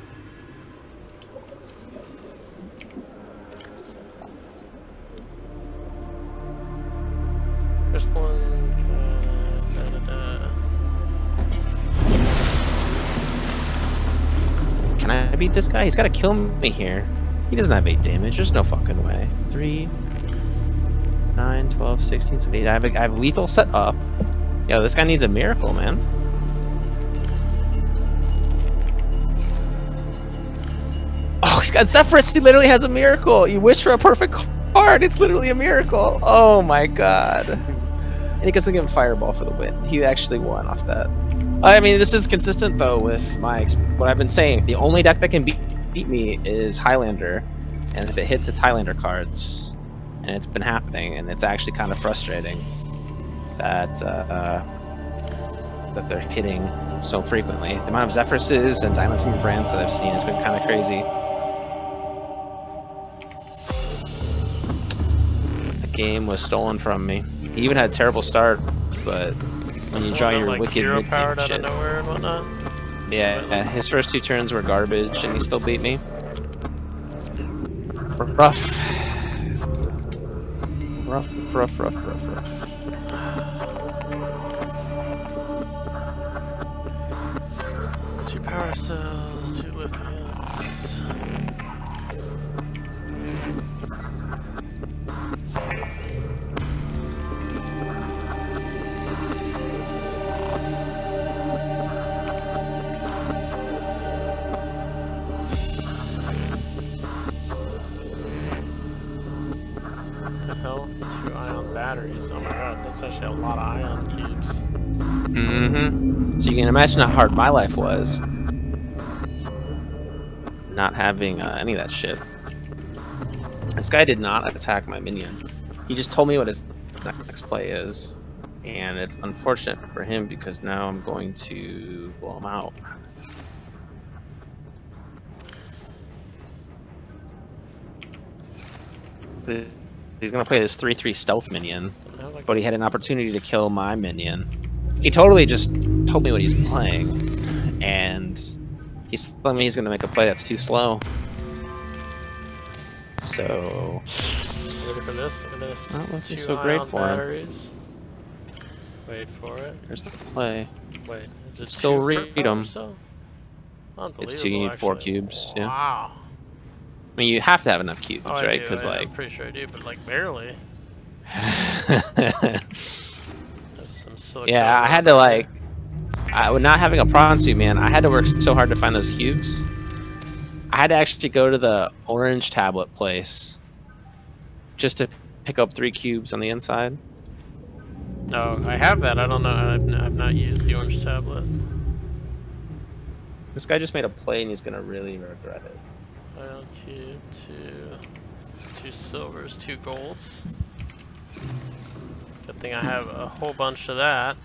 Crystalline.
Can I beat this guy? He's got to kill me here. He doesn't have 8 damage. There's no fucking way. 3, 9, 12, 16, 17. I have lethal set up. Yo, this guy needs a miracle, man. Oh, he's got Zephyrus. He literally has a miracle. You wish for a perfect card. It's literally a miracle. Oh my god. And he gets to give him Fireball for the win. He actually won off that. I mean, this is consistent though with what I've been saying. The only deck that can beat me is Highlander, and if it hits, it's Highlander cards, and it's been happening, and it's actually kind of frustrating that that they're hitting so frequently. The amount of Zephyrses and Diamond Team brands that I've seen has been kind of crazy. The game was stolen from me. He even had a terrible start, but when you draw your
like
wicked
hero
mid-game
powered out
shit.
of nowhere and whatnot.
Yeah, his first 2 turns were garbage, and he still beat me. Rough. Rough.
2 power cells, 2 lithiums. The hell? 2 ion batteries. Oh my god, that's actually a lot of ion cubes.
Mm-hmm. So you can imagine how hard my life was. Not having any of that shit. This guy did not attack my minion. He just told me what his next play is. And it's unfortunate for him because now I'm going to blow him out. He's going to play this 3/3 stealth minion, but he had an opportunity to kill my minion. He totally just told me what he's playing, and he's telling me he's going to make a play that's too slow. So...
Ready for this? Look at this.
Not looking
2
so great
ion
for him.
batteries. Wait for it.
Here's the play.
Wait, is it
Still
2
read
per
'em.
cell?
It's 2, you need 4
actually.
cubes. Yeah.
Wow.
I mean, you have to have enough cubes,
Oh,
right? Because, like...
I'm pretty sure I do, but like barely. Some
yeah, I had to, like... with not having a prawn suit, man, I had to work so hard to find those cubes. I had to actually go to the orange tablet place just to pick up 3 cubes on the inside.
No, I have that. I don't know. I've not used the orange tablet.
This guy just made a play and he's gonna really regret it.
Ion cube, 2 silvers, 2 golds. Good thing I have a whole bunch of that.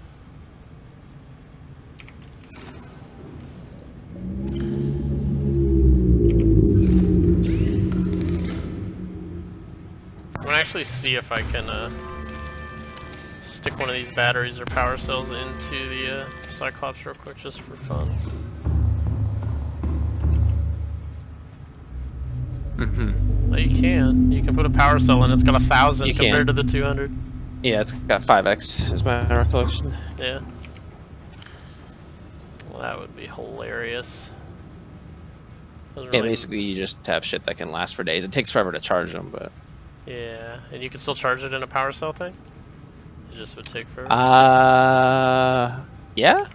I'm gonna actually see if I can stick one of these batteries or power cells into the Cyclops real quick, just for fun.
Mm-hmm.
Oh, you can. You can put a power cell in. It's got 1,000
You
compared
can.
to the 200.
Yeah, it's got 5x, is my recollection.
Yeah. Well, that would be hilarious. Doesn't
Yeah,
really-
basically you just have shit that can last for days. It takes forever to charge them, but...
Yeah, and you can still charge it in a power cell thing? It just would take forever.
Yeah?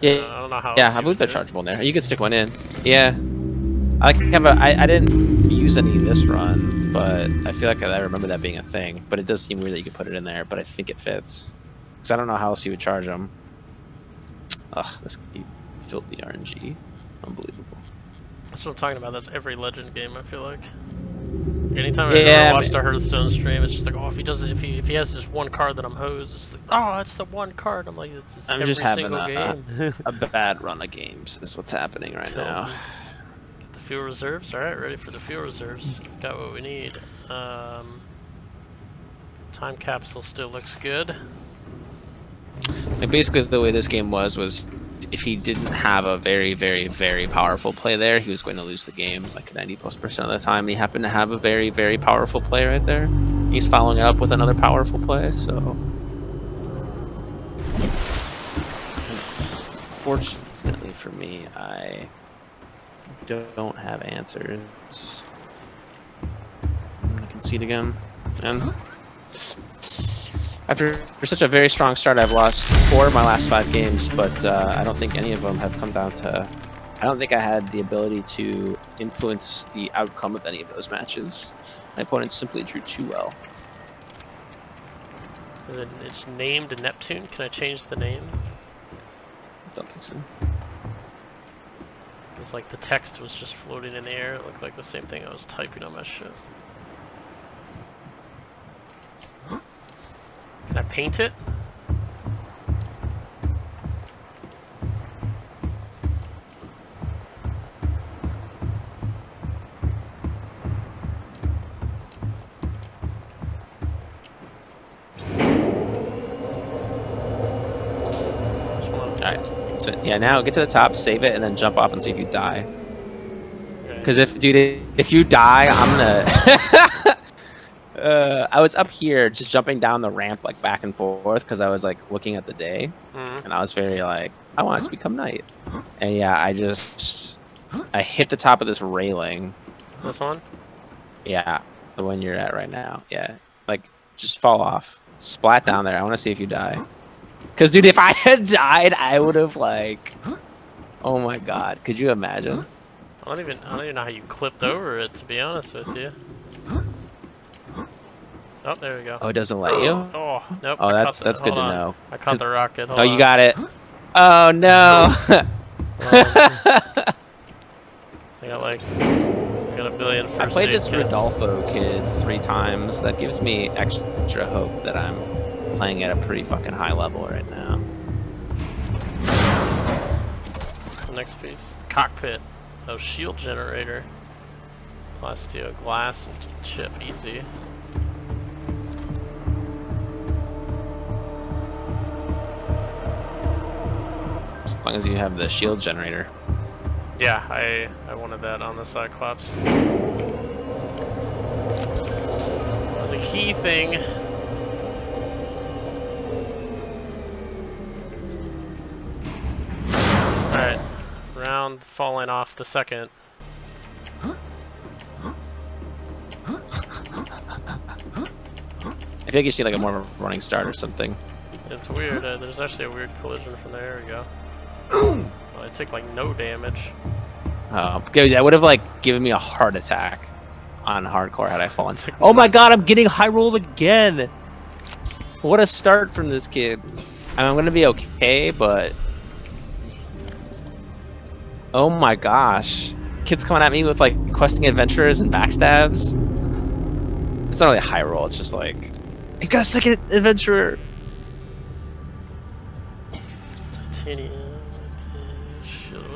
Yeah,
I don't know how.
yeah,
else
I
you
believe
would
they're
do it.
chargeable in there. You could stick one in. Yeah. I didn't use any this run, but I feel like I remember that being a thing. But it does seem weird that you could put it in there, but I think it fits. Because I don't know how else you would charge them. Ugh, this filthy RNG. Unbelievable.
That's what I'm talking about. That's every Legend game, I feel like. Anytime I've
Yeah,
ever watched
but-
a Hearthstone stream, it's just like, oh, if he has just one card that I'm hosed, it's like, oh, it's the one card. I'm like, it's just
I'm
every
just having
single game.
a bad run of games is what's happening right now.
Get the fuel reserves. All right, ready for the fuel reserves. Got what we need. Time capsule still looks good.
Like basically the way this game was if he didn't have a very, very, very powerful play there, he was going to lose the game like 90+% of the time. He happened to have a very, very powerful play right there. He's following it up with another powerful play, so... Fortunately for me, I don't have answers. I can see it again. And after such a very strong start, I've lost 4 of my last 5 games, but I don't think any of them have come down to... I don't think I had the ability to influence the outcome of any of those matches. My opponent simply drew too well.
Is it? It's named Neptune. Can I change the name?
I don't think so.
It's like the text was just floating in the air. It looked like the same thing I was typing on my shit. Can I paint it?
Alright. So yeah, now get to the top, save it, and then jump off and see if you die. Because if you die, I'm gonna I was up here just jumping down the ramp like back and forth because I was like looking at the day, and I was very like, I want it to become night. And yeah, I hit the top of this railing.
This one?
Yeah, the one you're at right now. Yeah, like just fall off, splat down there. I want to see if you die. Because dude, if I had died, I would have like, oh my god, could you imagine?
I don't even know how you clipped over it, to be honest with you. Oh, there we go.
Oh, it doesn't let you?
Oh, nope.
Oh, that's good to know.
I caught the rocket. Hold
oh, you
on.
got it. Oh no.
I got a billion first
I played
aid
this
kits.
Rodolfo kid 3 times. That gives me extra hope that I'm playing at a pretty fucking high level right now.
The next piece. Cockpit. Oh, shield generator. Plasteel glass chip. Easy.
As long as you have the shield generator.
Yeah, I wanted that on the Cyclops. That was a key thing. Alright. Round falling off the second.
I feel like you see like a more of a running start or something.
It's weird. There's actually a weird collision from there. There we go. Well, I take like no damage.
Dude, that would have like given me a heart attack on hardcore had I fallen. Oh my god, I'm getting high rolled again! What a start from this kid. I'm gonna be okay, but oh my gosh. Kid's coming at me with like questing adventurers and backstabs. It's not really a high roll, it's just like he's got a second adventurer.
Titanium.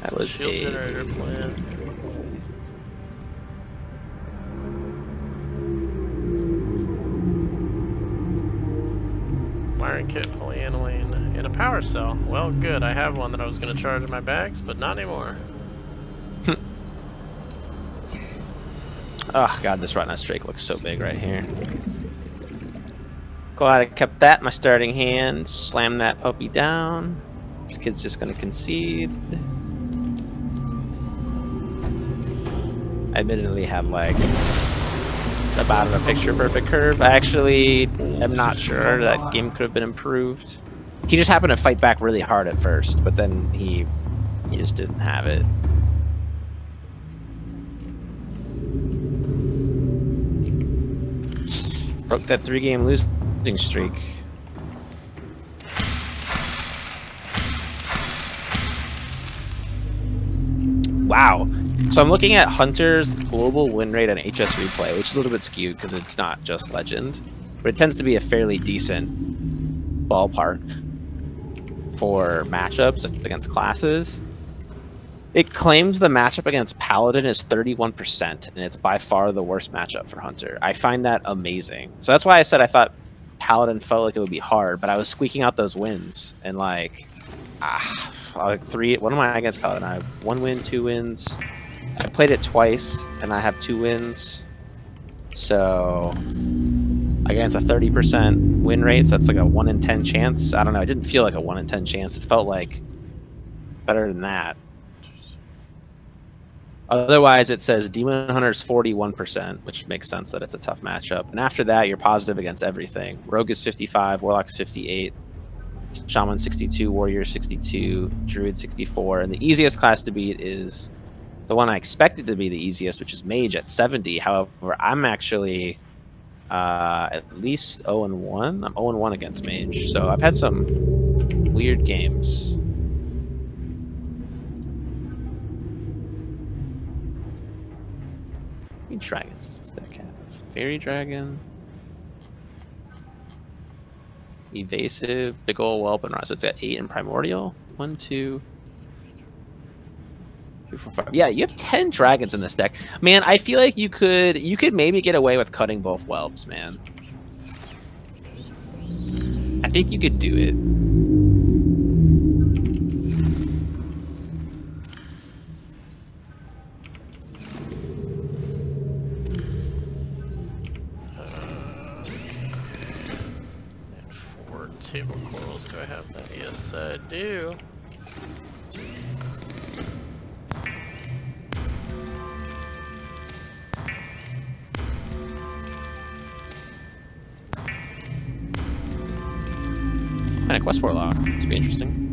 That was
shield generator plan. Wiring kit, polyaniline, and a power cell. Well, good. I have one that I was going to charge in my bags, but not anymore.
Oh god, this rottennest drake looks so big right here. Glad I kept that in my starting hand. Slam that puppy down. This kid's just gonna concede. I admittedly have like the bottom of a picture perfect curve. I actually am not sure. That game could have been improved. He just happened to fight back really hard at first, but then he just didn't have it. Broke that 3-game losing streak. Wow. So I'm looking at Hunter's global win rate on HS Replay, which is a little bit skewed because it's not just Legend, but it tends to be a fairly decent ballpark for matchups against classes. It claims the matchup against Paladin is 31%, and it's by far the worst matchup for Hunter. I find that amazing. So that's why I said I thought Paladin felt like it would be hard, but I was squeaking out those wins, and like, like 3. What am I against Paladin? I have 1 win, 2 wins. I played it twice, and I have 2 wins. So against a 30% win rate, so that's like a 1 in 10 chance. I don't know. It didn't feel like a 1 in 10 chance. It felt like better than that. Otherwise, it says Demon Hunter's 41%, which makes sense that it's a tough matchup. And after that, you're positive against everything. Rogue is 55, Warlock's 58, Shaman 62, Warrior 62, Druid 64, and the easiest class to beat is the one I expected to be the easiest, which is Mage at 70. However, I'm actually At least 0-1. I'm 0-1 against Mage, so I've had some weird games. How many dragons does this deck have? Fairy Dragon, Evasive, Big Ol' Whelp, and Rise. So it's got 8 in Primordial. 1, 2, 3, 4, 5. Yeah, you have 10 dragons in this deck. Man, I feel like you could maybe get away with cutting both whelps, man. I think you could do it.
And 4 table corals. Do I have that? Yes, I do.
Kind of quest warlock. This be interesting.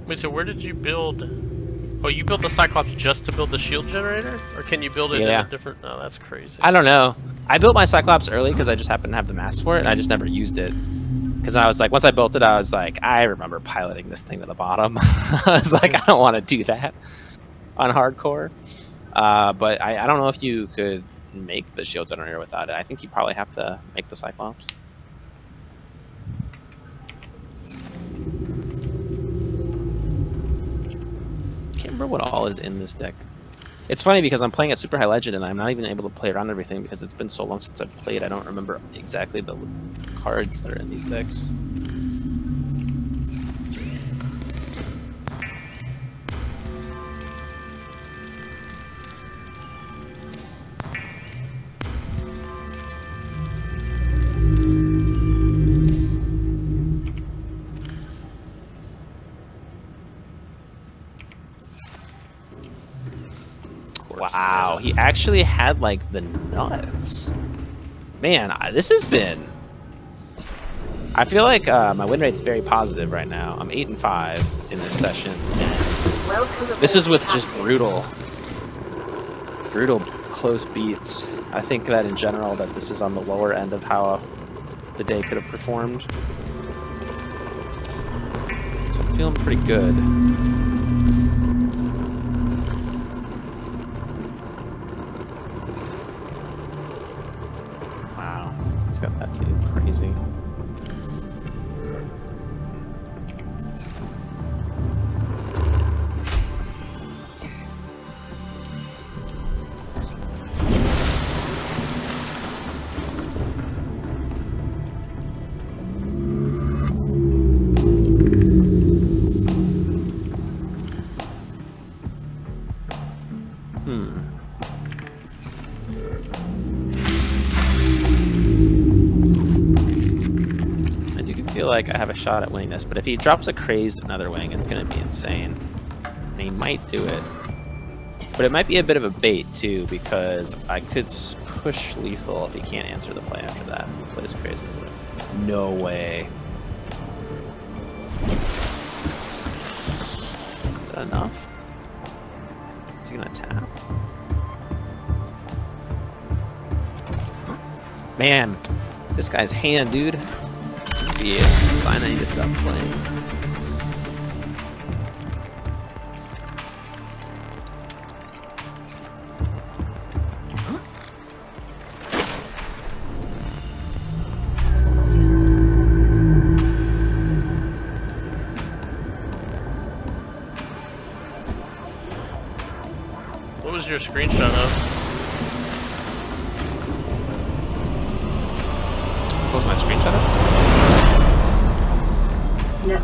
Wait, so where did you build? Oh, you built the Cyclops just to build the shield generator? Or can you build it in a different... Oh, that's crazy.
I don't know. I built my Cyclops early because I just happened to have the mass for it, and I just never used it. Because I was like, once I built it, I was like, I remember piloting this thing to the bottom. I was like, I don't want to do that on hardcore. But I don't know if you could make the shield generator without it. I think you probably have to make the Cyclops. Remember what all is in this deck. It's funny because I'm playing at Super High Legend and I'm not even able to play around everything because it's been so long since I've played. I don't remember exactly the cards that are in these decks. Wow, he actually had like the nuts. Man, this has been... I feel like my win rate's very positive right now. I'm 8-5 in this session. And this is with just brutal close beats. I think that in general that this is on the lower end of how the day could have performed. So I'm feeling pretty good. It's got that too. Crazy. Like I have a shot at winning this, but if he drops a crazed another wing, it's going to be insane. And he might do it. But it might be a bit of a bait too, because I could push lethal if he can't answer the play after that. He plays crazed. No way. Is that enough? Is he going to tap? Man, this guy's hand, dude. Be a sign I need to stop playing.
What was your screenshot of?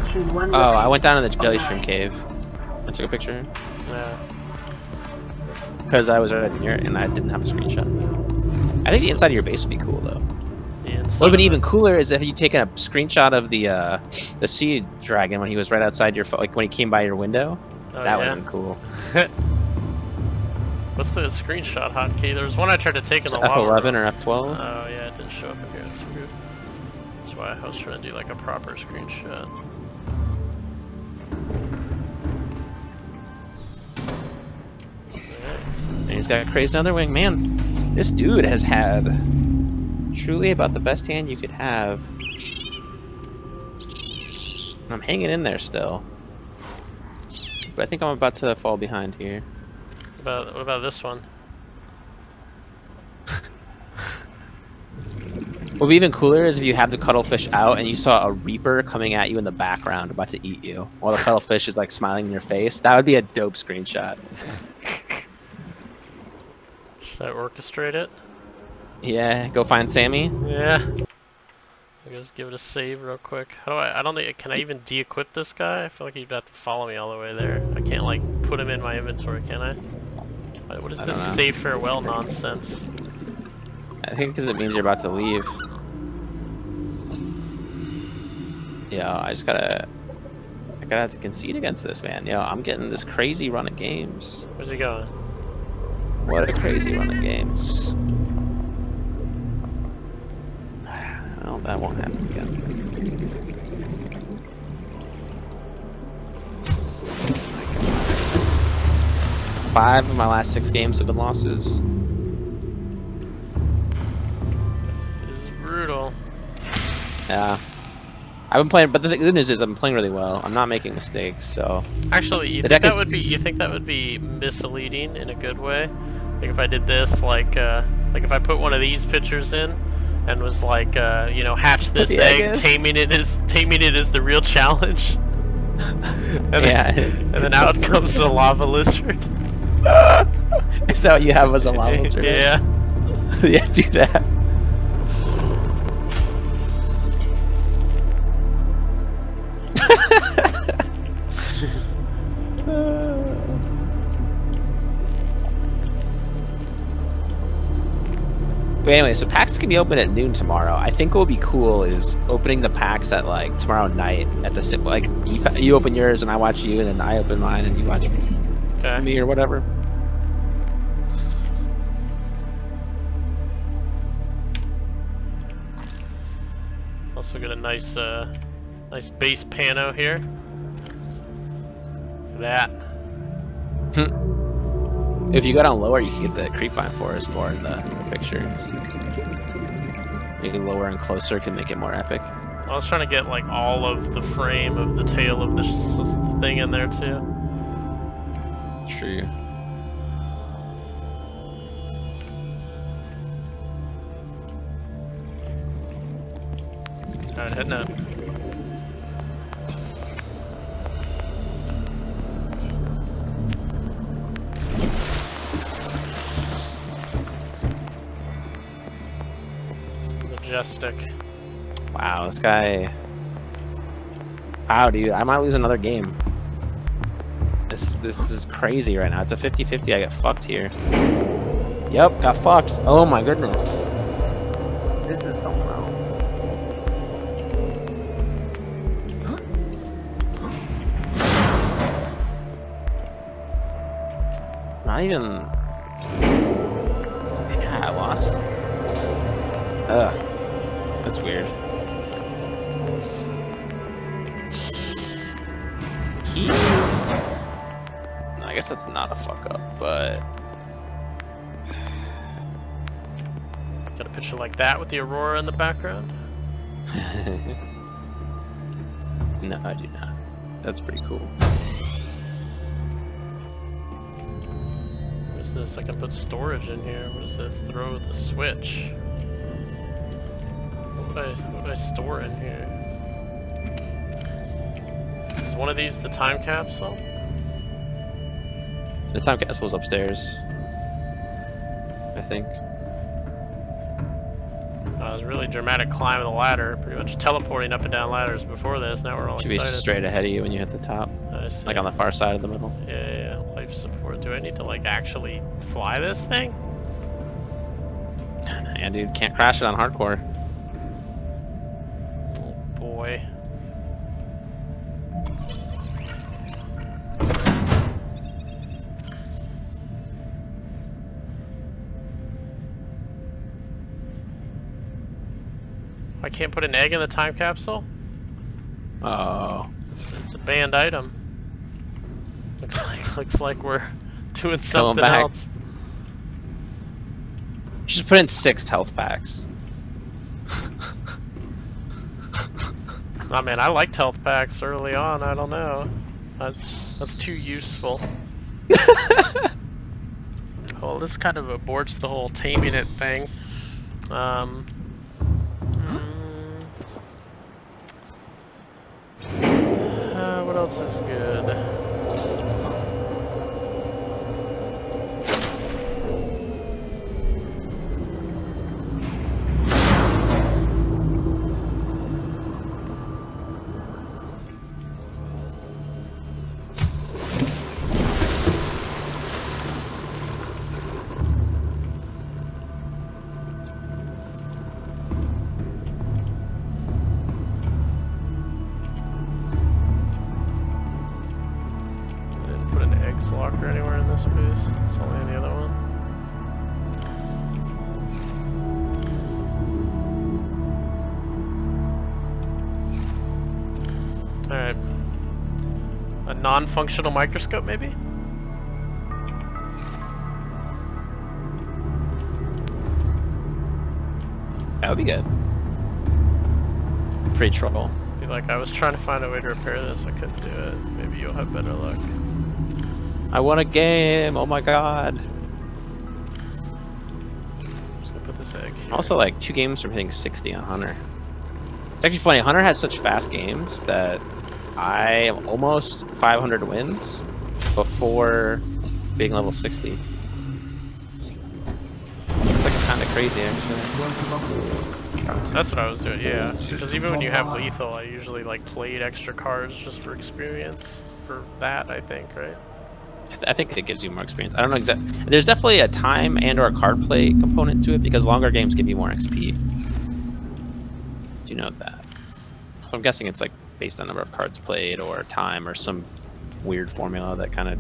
Neptune 1
Oh, I
remains
went down in the jelly
online.
shrimp cave. I took a picture
Yeah.
because I was right near it and I didn't have a screenshot. I think the inside of your base would be cool though.
The inside
What would have been
of
even
it.
cooler is if you taken a screenshot of the sea dragon when he was right outside your like when he came by your window.
Oh,
That would
yeah.
have been cool.
What's the screenshot hotkey? There was one I tried to take in the lava
F11
room.
or F12.
Oh yeah, it didn't show up in here. That's weird. That's why I was trying to do like a proper screenshot.
And he's got crazy another wing. Man, this dude has had truly about the best hand you could have. I'm hanging in there still. But I think I'm about to fall behind here.
What about this one?
What would be even cooler is if you have the cuttlefish out and you saw a reaper coming at you in the background about to eat you while the cuttlefish is like smiling in your face. That would be a dope screenshot.
Should I orchestrate it?
Yeah, go find Sammy.
Yeah. I'll just give it a save real quick. How do I don't think, can I even de-equip this guy? I feel like he'd have to follow me all the way there. I can't like put him in my inventory, can I? What is
I
this
don't know.
save farewell nonsense?
I think because it means you're about to leave. Yeah, I gotta have to concede against this, man. Yo, I'm getting this crazy run of games.
Where's he going?
What a crazy run of games. Well, that won't happen again. 5 of my last 6 games have been losses.
It is brutal.
Yeah. I've been playing, but the good news is I'm playing really well. I'm not making mistakes, so...
Actually, you
The
think
deck
that
is-
would be misleading in a good way? Like if I did this, like if I put one of these pictures in and was like, you know, hatch this
the
egg,
egg in?
taming it is the real challenge. And
Yeah,
then, and then
it's
out
not-
comes a lava lizard.
Is that what you have as a lava lizard?
Yeah.
Yeah, do that. But anyway, so packs can be open at noon tomorrow. I think what would be cool is opening the packs at like tomorrow night at the like you open yours and I watch you, and then I open mine and you watch
Okay.
me or whatever.
Also got a nice nice base pano here. That.
If you go down lower, you can get the creepvine forest more in the picture. Maybe lower and closer can make it more epic.
I was trying to get like all of the frame of the tail of the thing in there too.
True.
Alright, heading up. Majestic.
Wow, this guy. Wow, dude, I might lose another game. This is crazy right now. It's a 50-50. I get fucked here. Yep, got fucked. Oh my goodness. This is something else. Not even. Yeah, I lost. Ugh. That's weird. I guess that's not a fuck up, but
Got a picture like that with the aurora in the background.
no, I do not. That's pretty cool.
What is this? I can put storage in here. What is this? Throw the switch. What would I store in here? Is one of these the time capsule?
The time capsule's upstairs, I think.
It was a really dramatic climb of the ladder, pretty much teleporting up and down ladders before this. Now we're all
Should
excited.
be straight ahead of you when you hit the top,
I see.
like on the far side of the middle.
Yeah, life support. Do I need to like actually fly this thing?
Yeah, dude, can't crash it on hardcore.
Oh boy. I can't put an egg in the time capsule?
Oh.
It's a banned item. Looks like we're doing
Coming
something
back.
else.
You should put in 6 health packs.
I mean, I liked health packs early on. I don't know. That's too useful. Well, this kind of aborts the whole taming it thing. What else is good? Locker anywhere in this space. It's only in the other one. Alright. A non-functional microscope, maybe?
That would be good. Pretty troll.
Be like, I was trying to find a way to repair this, I couldn't do it. Maybe you'll have better luck.
I won a game! Oh my god!
I'm just gonna put this egg here.
Also, like 2 games from hitting 60 on Hunter. It's actually funny. Hunter has such fast games that I am almost 500 wins before being level 60. It's like kind of crazy, actually.
That's what I was doing, yeah. Because even when you have lethal, I usually like played extra cards just for experience for that, I think, right?
I think it gives you more experience. I don't know exactly. There's definitely a time and or card play component to it because longer games give you more XP. Do you know that? So I'm guessing it's like based on number of cards played or time or some weird formula that kind of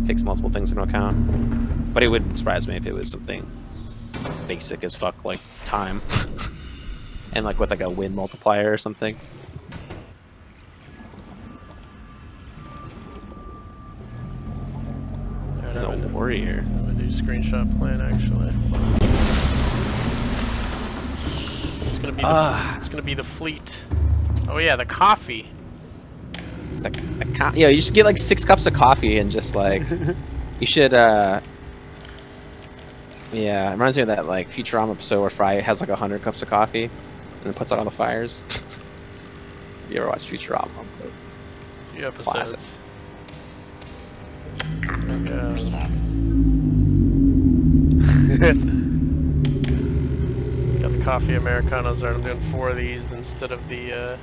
takes multiple things into account. But it wouldn't surprise me if it was something basic as fuck like time and like with like a win multiplier or something. A warrior.
I have a new screenshot plan actually. It's gonna be the fleet. Oh yeah, the coffee.
Yeah, you should get like 6 cups of coffee and just like you should yeah, it reminds me of that like Futurama episode where Fry has like 100 cups of coffee and then puts out all the fires. Have you ever watched Futurama?
Yeah,
classic.
Yeah. Got the coffee Americanos there. I'm doing 4 of these instead of the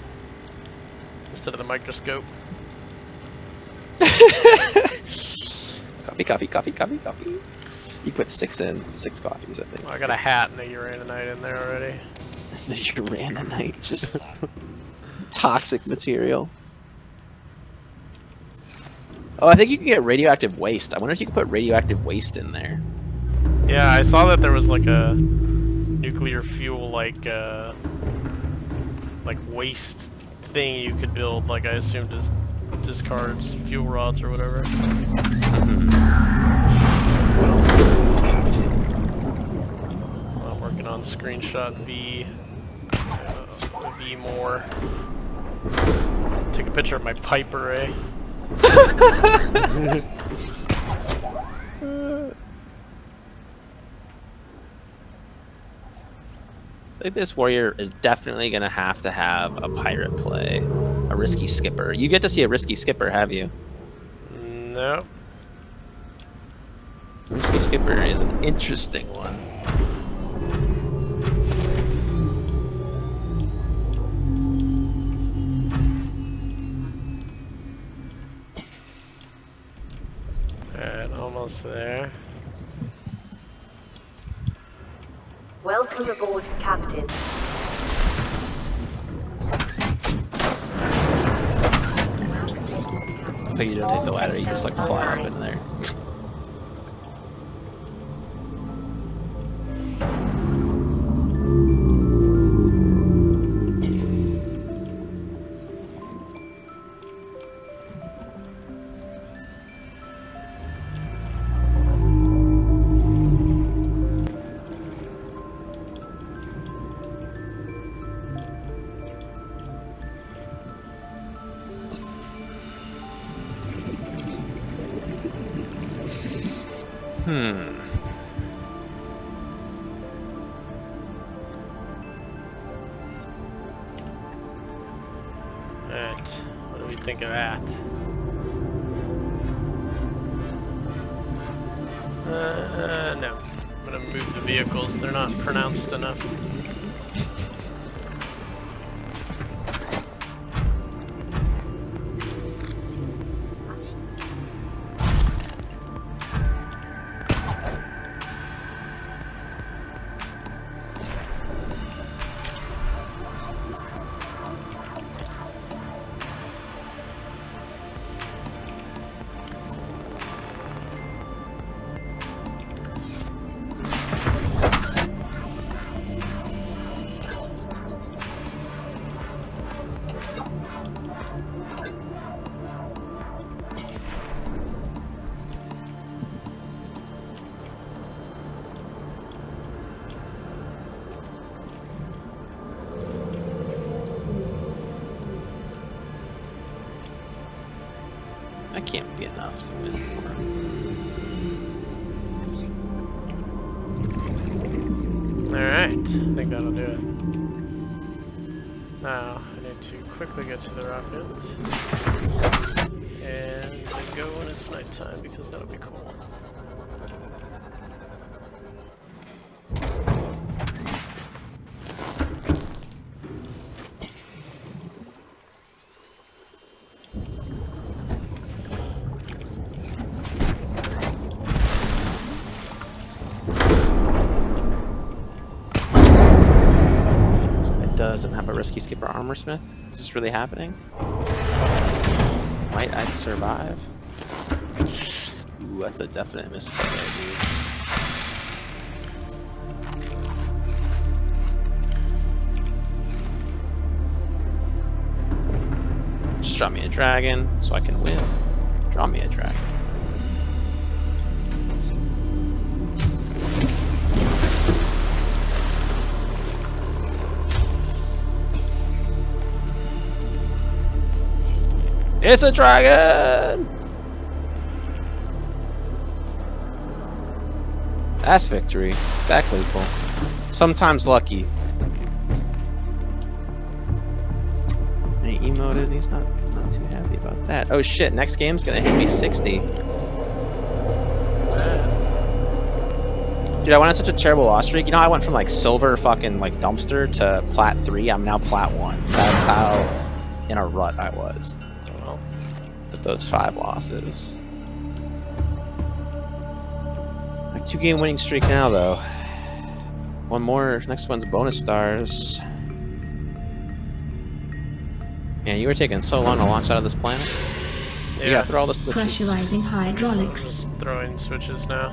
microscope.
Coffee. You put 6 in, 6 coffees, I think.
Oh, I got a hat and a uraninite in there already.
The uraninite, just toxic material. Oh, I think you can get radioactive waste. I wonder if you could put radioactive waste in there.
Yeah, I saw that there was like a nuclear fuel like waste thing you could build. Like I assumed as discards, fuel rods or whatever. I'm working on screenshot V more. Take a picture of my pipe array.
I think this warrior is definitely going to have a pirate play. A risky skipper. You get to see a risky skipper, have you?
No.
Risky skipper is an interesting one.
almost there.
Welcome aboard, Captain.
But you don't take the ladder, you just like fly up in there.
Alright, what do we think of that? No. I'm gonna move the vehicles, they're not pronounced enough.
That can't be enough to win.
Alright, I think that'll do it. Now, I need to quickly get to the rocket. And go when it's nighttime because that'll be cool.
Doesn't have a risky skipper armor smith. Is this really happening? Might I survive? Ooh, that's a definite misplay there, dude. Just draw me a dragon so I can win. Draw me a dragon. It's a dragon! That's victory. Exactly full. Sometimes lucky. And he emoted, he's not too happy about that. Oh shit, next game's gonna hit me 60. Dude, I went on such a terrible loss streak. You know, I went from like silver fucking like dumpster to plat 3. I'm now plat 1. That's how in a rut I was. With those 5 losses. My 2-game winning streak now, though. One more. Next one's bonus stars. Man, you were taking so long to launch out of this planet. Yeah, you gotta throw all the switches.
Pressurizing hydraulics.
Just throwing switches now.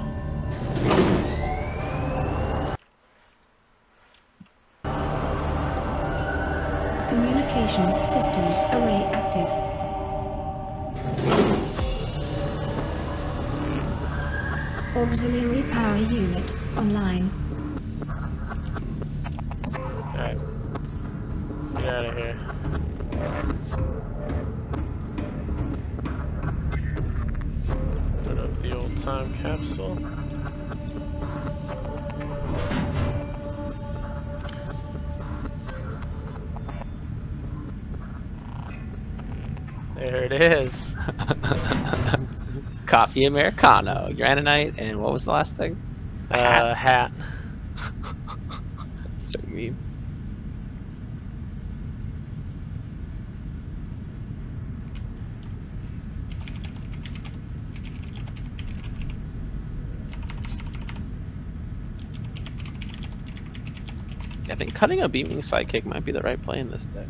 Communications systems array active. Auxiliary power unit online.
Alright. Let's get out of here. Put up the old time capsule. There it is.
Coffee Americano, granite, and what was the last thing? A hat.
Hat.
That's so mean. I think cutting a beaming sidekick might be the right play in this deck.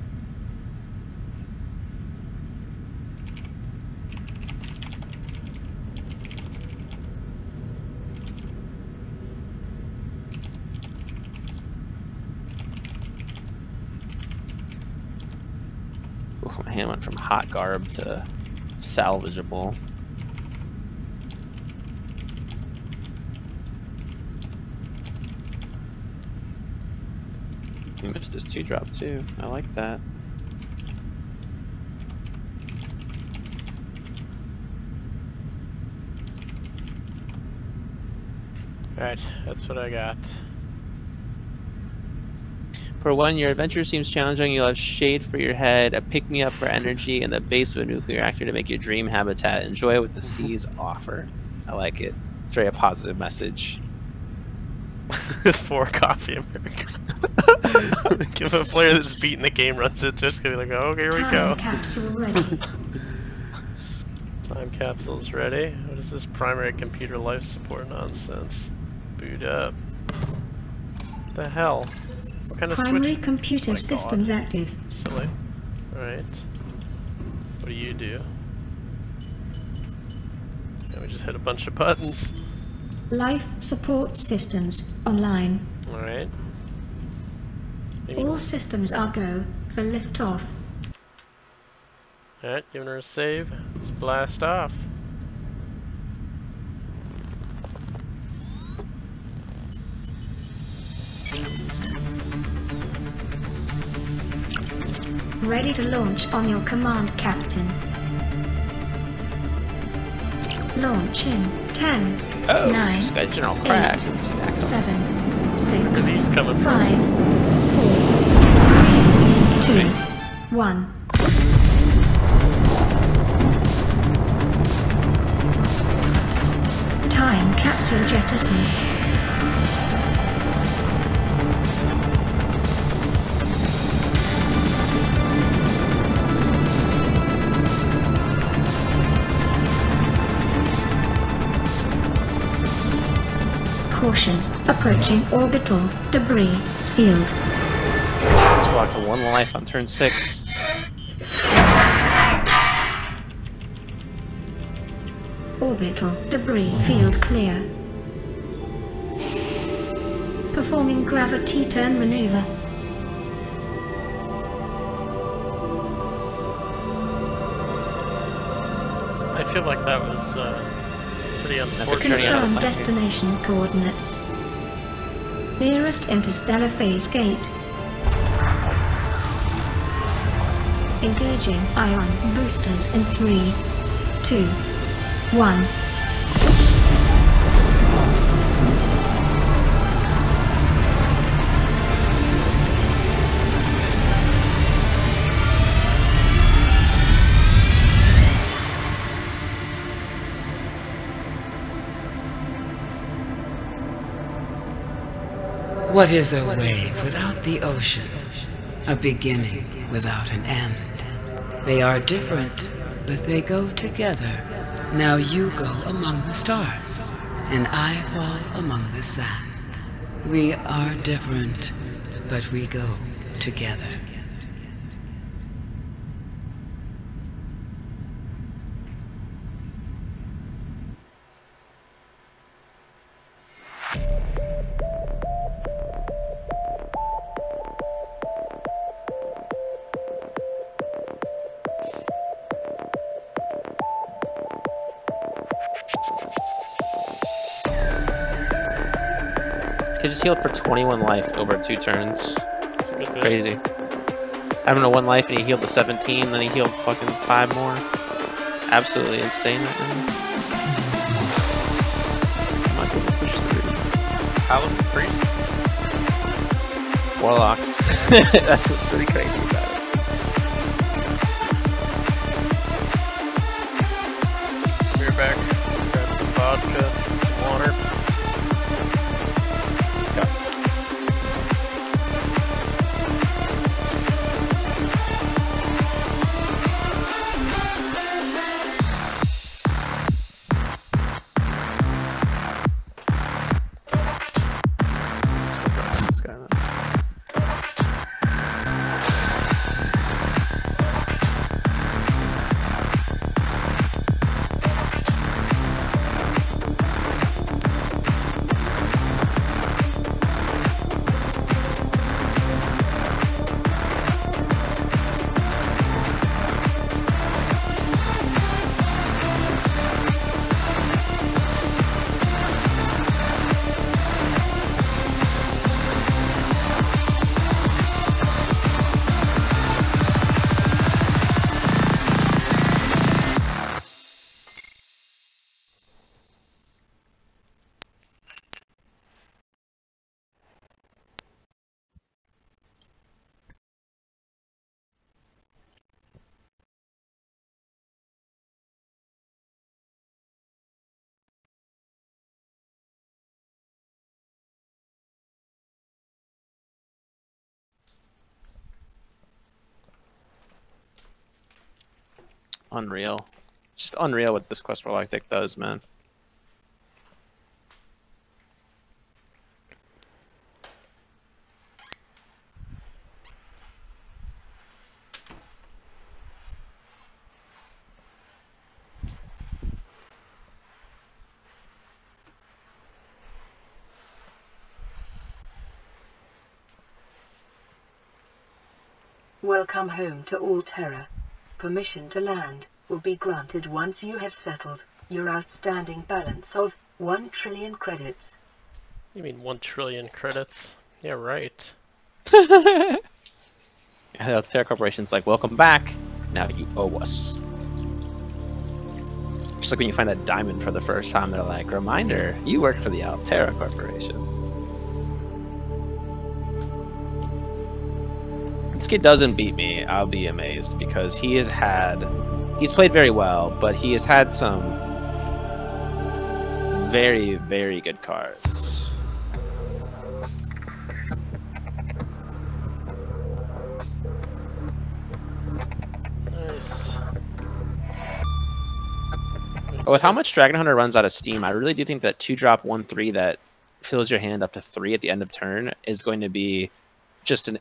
Oof, my hand went from hot garb to salvageable. He missed his 2-drop too. I like that.
Alright, that's what I got.
For 1 year, adventure seems challenging. You'll have shade for your head, a pick-me-up for energy, and the base of a nuclear reactor to make your dream habitat. Enjoy what the seas offer. I like it. It's very a positive message.
4 coffee America. Give a player that's beating the game runs it, just gonna be like, oh, okay, here we go.
Time capsule ready.
Time capsule's ready. What is this primary computer life support nonsense? Boot up. The hell? What kind of
Primary
switch?
computer
My God.
systems active.
Silly. Alright. What do you do? Yeah, we just hit a bunch of buttons.
Life support systems online.
Alright.
All systems are go for liftoff.
Alright, giving her a save. Let's blast off.
Ready to launch on your command, Captain. Launch in 10,
Oh,
9,
this guy General Crack.
8,
Let's see that.
7, 6,
Because he's coming from
5, 4, 3, 2, 1. Time capsule jettison. Caution, approaching orbital debris field.
Let's walk to 1 life on turn 6.
Orbital debris field clear. Performing gravity turn maneuver.
I feel like that was pretty unfortunate.
Confirm destination coordinates. Nearest interstellar phase gate. Engaging ion boosters in 3, 2, 1.
What is a wave without the ocean? A beginning without an end. They are different, but they go together. Now you go among the stars, and I fall among the sand. We are different, but we go together.
This kid just healed for 21 life over 2 turns.
That's a good bit.
Crazy. Having a 1 life and he healed to 17, then he healed fucking 5 more. Absolutely insane right now. I'm not gonna push through.
Paladin Priest?
Warlock. That's what's really crazy about it.
Beer back. Grab some vodka, some water.
This guy, man. Unreal. Just unreal what this Quest for Galactic does, man.
Welcome home to Alterra. Permission to land will be granted once you have settled your outstanding balance of 1 trillion credits.
You mean 1 trillion credits? Yeah, right.
The Altera Corporation's like, welcome back. Now you owe us. Just like when you find a diamond for the first time, they're like, reminder, you work for the Altera Corporation. This kid doesn't beat me, I'll be amazed, because he's played very well, but he has had some very, very good cards.
Nice.
But with how much Dragon Hunter runs out of steam, I really do think that 2-drop 1/3 that fills your hand up to 3 at the end of turn is going to be just an